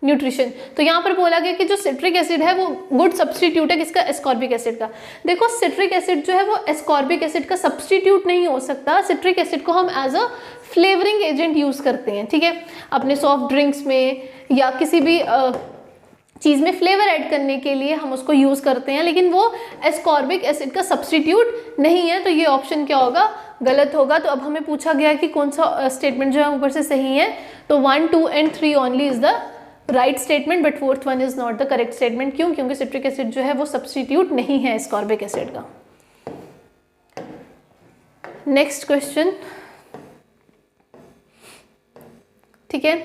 nutrition. तो यहाँ पर बोला गया कि जो सिट्रिक एसिड है वो गुड सब्सटीट्यूट है किसका, एस्कॉर्बिक एसिड का। देखो सिट्रिक एसिड जो है वो एस्कॉर्बिक एसिड का सब्सटीट्यूट नहीं हो सकता। सिट्रिक एसिड को हम as a flavouring agent use करते हैं, ठीक है, अपने सॉफ्ट ड्रिंक्स में या किसी भी चीज़ में फ्लेवर ऐड करने के लिए हम उसको यूज़ करते हैं, लेकिन वो एस्कॉर्बिक एसिड का सब्सटीट्यूट नहीं है, तो ये ऑप्शन क्या होगा, गलत होगा। तो अब हमें पूछा गया कि कौन सा स्टेटमेंट जो है ऊपर से सही है, तो 1, 2 and 3 only is the right statement, but 4th one is not the correct statement. क्यों? क्योंकि सिट्रिक एसिड जो है वो सब्सटीट्यूट नहीं है एस्कॉर्बिक एसिड का। नेक्स्ट क्वेश्चन, ठीक है,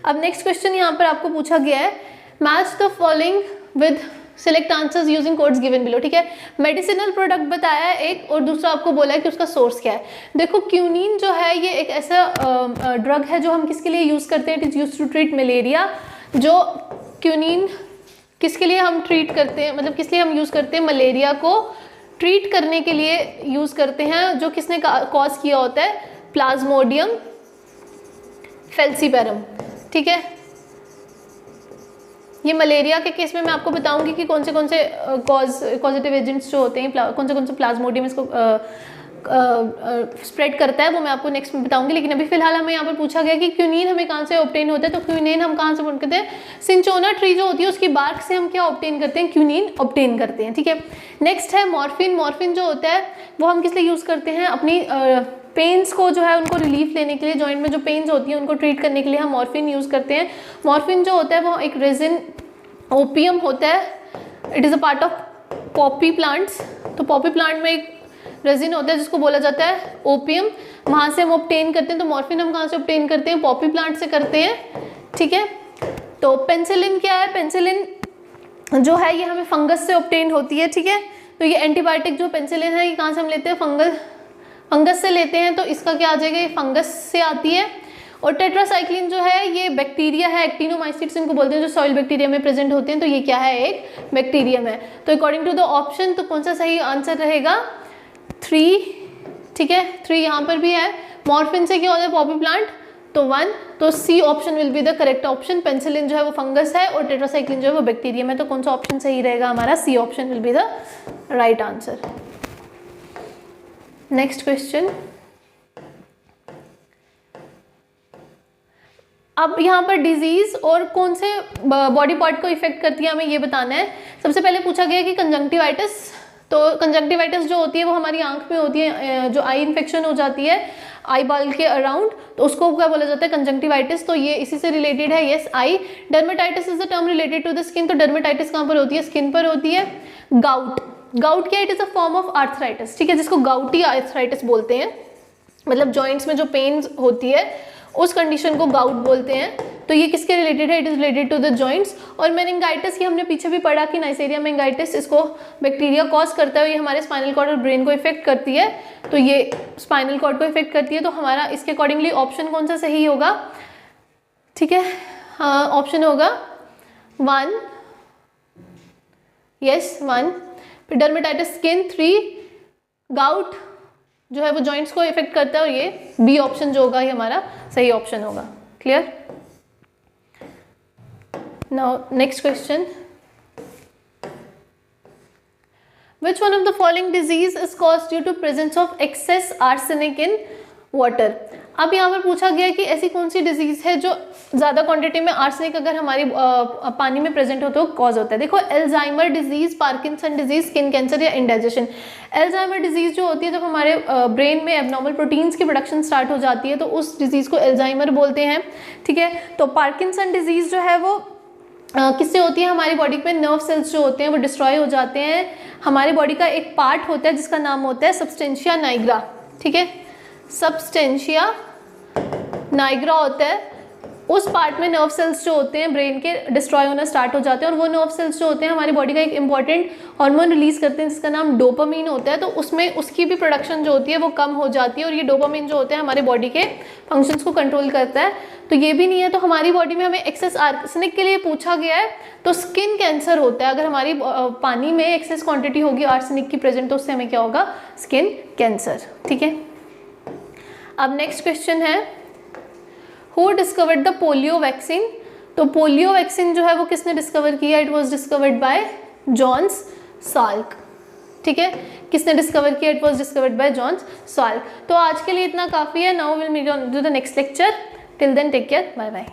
अब नेक्स्ट क्वेश्चन यहाँ पर आपको पूछा गया है, match the following with select answers using codes given below. ठीक है, मेडिसिनल प्रोडक्ट बताया है एक और दूसरा आपको बोला है कि उसका सोर्स क्या है। देखो क्यूनिन जो है ये एक ऐसा ड्रग है जो हम किसके लिए यूज़ करते हैं, it is use to treat malaria. जो क्यूनिन किसके लिए हम ट्रीट करते हैं, मतलब किस लिए हम यूज़ करते हैं, मलेरिया को ट्रीट करने के लिए यूज़ करते हैं। जो किसने कॉज किया होता है, प्लाज्मोडियम फेल्सीपेरम। ठीक है, ये मलेरिया के केस में मैं आपको बताऊंगी कि कौन से कॉजेटिव एजेंट्स जो होते हैं, कौन से प्लाज्मोडियम इसको स्प्रेड करता है, वो मैं आपको नेक्स्ट में बताऊंगी। लेकिन अभी फिलहाल हमें यहाँ पर पूछा गया कि क्यूनिन हमें कहाँ से ऑब्टेन होता है, तो क्यूनिन हम कहाँ से करते हैं, सिंचोना ट्री जो होती है उसकी बार्क से हम क्या ऑब्टेन करते हैं, क्यूनिन ऑब्टेन करते हैं। ठीक है, नेक्स्ट है मॉर्फिन। मॉर्फिन जो होता है वो हम किस लिए यूज़ करते हैं, अपनी पेन्स को जो है उनको रिलीफ लेने के लिए, जॉइंट में जो पेन्स होती है उनको ट्रीट करने के लिए हम मॉर्फिन यूज़ करते हैं। मॉर्फिन जो होता है वो एक रेजिन ओपियम होता है, it is a part of Poppy plants. तो पॉपी प्लांट में एक रेजिन होता है जिसको बोला जाता है ओपियम, वहाँ से हम ऑब्टेन करते हैं। तो मॉर्फिन हम कहाँ से ऑब्टेन करते हैं, पॉपी प्लांट से करते हैं। ठीक है, तो पेंसिलिन क्या है, पेंसिलिन जो है ये हमें फंगस से ऑब्टेन होती है। ठीक है, तो ये एंटीबायोटिक जो पेंसिलिन है ये कहाँ से हम लेते हैं, फंगस से लेते हैं, तो इसका क्या आ जाएगा, ये फंगस से आती है। और टेट्रासाइक्लिन जो है ये बैक्टीरिया है, एक्टिनोमाइसीट्स इनको बोलते हैं, जो सॉइल बैक्टीरिया में प्रेजेंट होते हैं, तो ये क्या है, एक बैक्टीरियम है। तो अकॉर्डिंग टू द ऑप्शन, तो कौन सा सही आंसर रहेगा, 3। ठीक है, 3 यहाँ पर भी है। मॉर्फिन से क्या होता है, पॉपी प्लांट, तो 1, तो C option will be the correct option. Penicillin जो है वो फंगस है और टेट्रासाइक्लिन जो है वो बैक्टीरियम है, तो कौन सा ऑप्शन सही रहेगा हमारा, C option will be the right answer. Next question, अब यहाँ पर डिजीज और कौन से बॉडी पार्ट को इफेक्ट करती है हमें ये बताना है। सबसे पहले पूछा गया कि कंजंक्टिवाइटिस, तो कंजंक्टिवाइटिस जो होती है वो हमारी आंख में होती है, जो आई इन्फेक्शन हो जाती है आई बॉल के अराउंड, तो उसको क्या बोला जाता है, कंजंक्टिवाइटिस। तो ये इसी से रिलेटेड है, yes I. Dermatitis is the term related to the skin, तो डर्मेटाइटिस कहाँ पर होती है, स्किन पर होती है। गाउट, गाउट क्या, it is a form of arthritis. ठीक है, जिसको गाउटी आर्थराइटिस बोलते हैं, मतलब जॉइंट्स में जो पेन होती है उस कंडीशन को गाउट बोलते हैं। तो ये किसके रिलेटेड है, it is related to the joints. और मेनिंगाइटिस की हमने पीछे भी पढ़ा कि नाइसेरिया मेनिंगाइटिस, इसको बैक्टीरिया कॉज करता है, ये हमारे स्पाइनल कॉर्ड और ब्रेन को इफेक्ट करती है, तो ये स्पाइनल कॉर्ड को इफेक्ट करती है। तो हमारा इसके अकॉर्डिंगली ऑप्शन कौन सा सही होगा, ठीक है, हाँ ऑप्शन होगा 1, यस 1। फिर डर्मेटाइटिस स्किन, 3 गाउट जो है वो जॉइंट्स को इफेक्ट करता है, और ये बी ऑप्शन जो होगा ये हमारा सही ऑप्शन होगा। Clear? Now next question, which one of the following disease is caused due to presence of excess arsenic in water. अब यहाँ पर पूछा गया कि ऐसी कौन सी डिजीज है जो ज़्यादा क्वांटिटी में आर्सेनिक अगर हमारी पानी में प्रेजेंट हो तो कॉज होता है। देखो, Alzheimer disease, Parkinson disease, skin cancer या इंडाइजेशन। एल्जाइमर डिजीज जो होती है जब हमारे ब्रेन में एबनॉर्मल प्रोटीन्स की प्रोडक्शन स्टार्ट हो जाती है तो उस डिजीज को एल्जाइमर बोलते हैं, ठीक है। तो पार्किंसन डिजीज जो है वो किससे होती है, हमारी बॉडी में नर्व सेल्स जो होते हैं वो डिस्ट्रॉय हो जाते हैं। हमारी बॉडी का एक पार्ट होता है जिसका नाम होता है सबस्टेंशिया नाइग्रा, ठीक है, सबस्टेंशिया नाइग्रा होता है। उस पार्ट में नर्व सेल्स जो होते हैं ब्रेन के डिस्ट्रॉय होना स्टार्ट हो जाते हैं और वो नर्व सेल्स जो होते हैं हमारी बॉडी का एक इंपॉर्टेंट हार्मोन रिलीज करते हैं जिसका नाम डोपामीन होता है। तो उसमें उसकी भी प्रोडक्शन जो होती है वो कम हो जाती है और ये डोपामीन जो होता है हमारे बॉडी के फंक्शंस को कंट्रोल करता है। तो ये भी नहीं है। तो हमारी बॉडी में हमें एक्सेस आर्सेनिक के लिए पूछा गया है तो स्किन कैंसर होता है। अगर हमारी पानी में एक्सेस क्वांटिटी होगी आर्सेनिक की प्रेजेंट तो उससे हमें क्या होगा, स्किन कैंसर, ठीक है। अब नेक्स्ट क्वेश्चन है, who discovered the polio vaccine. तो पोलियो वैक्सीन जो है वो किसने डिस्कवर किया, it was discovered by Johns Salk, ठीक है। किसने डिस्कवर किया, it was discovered by Johns Salk. तो आज के लिए इतना काफ़ी है। Now will meet on to the next lecture. Till then take care, bye bye.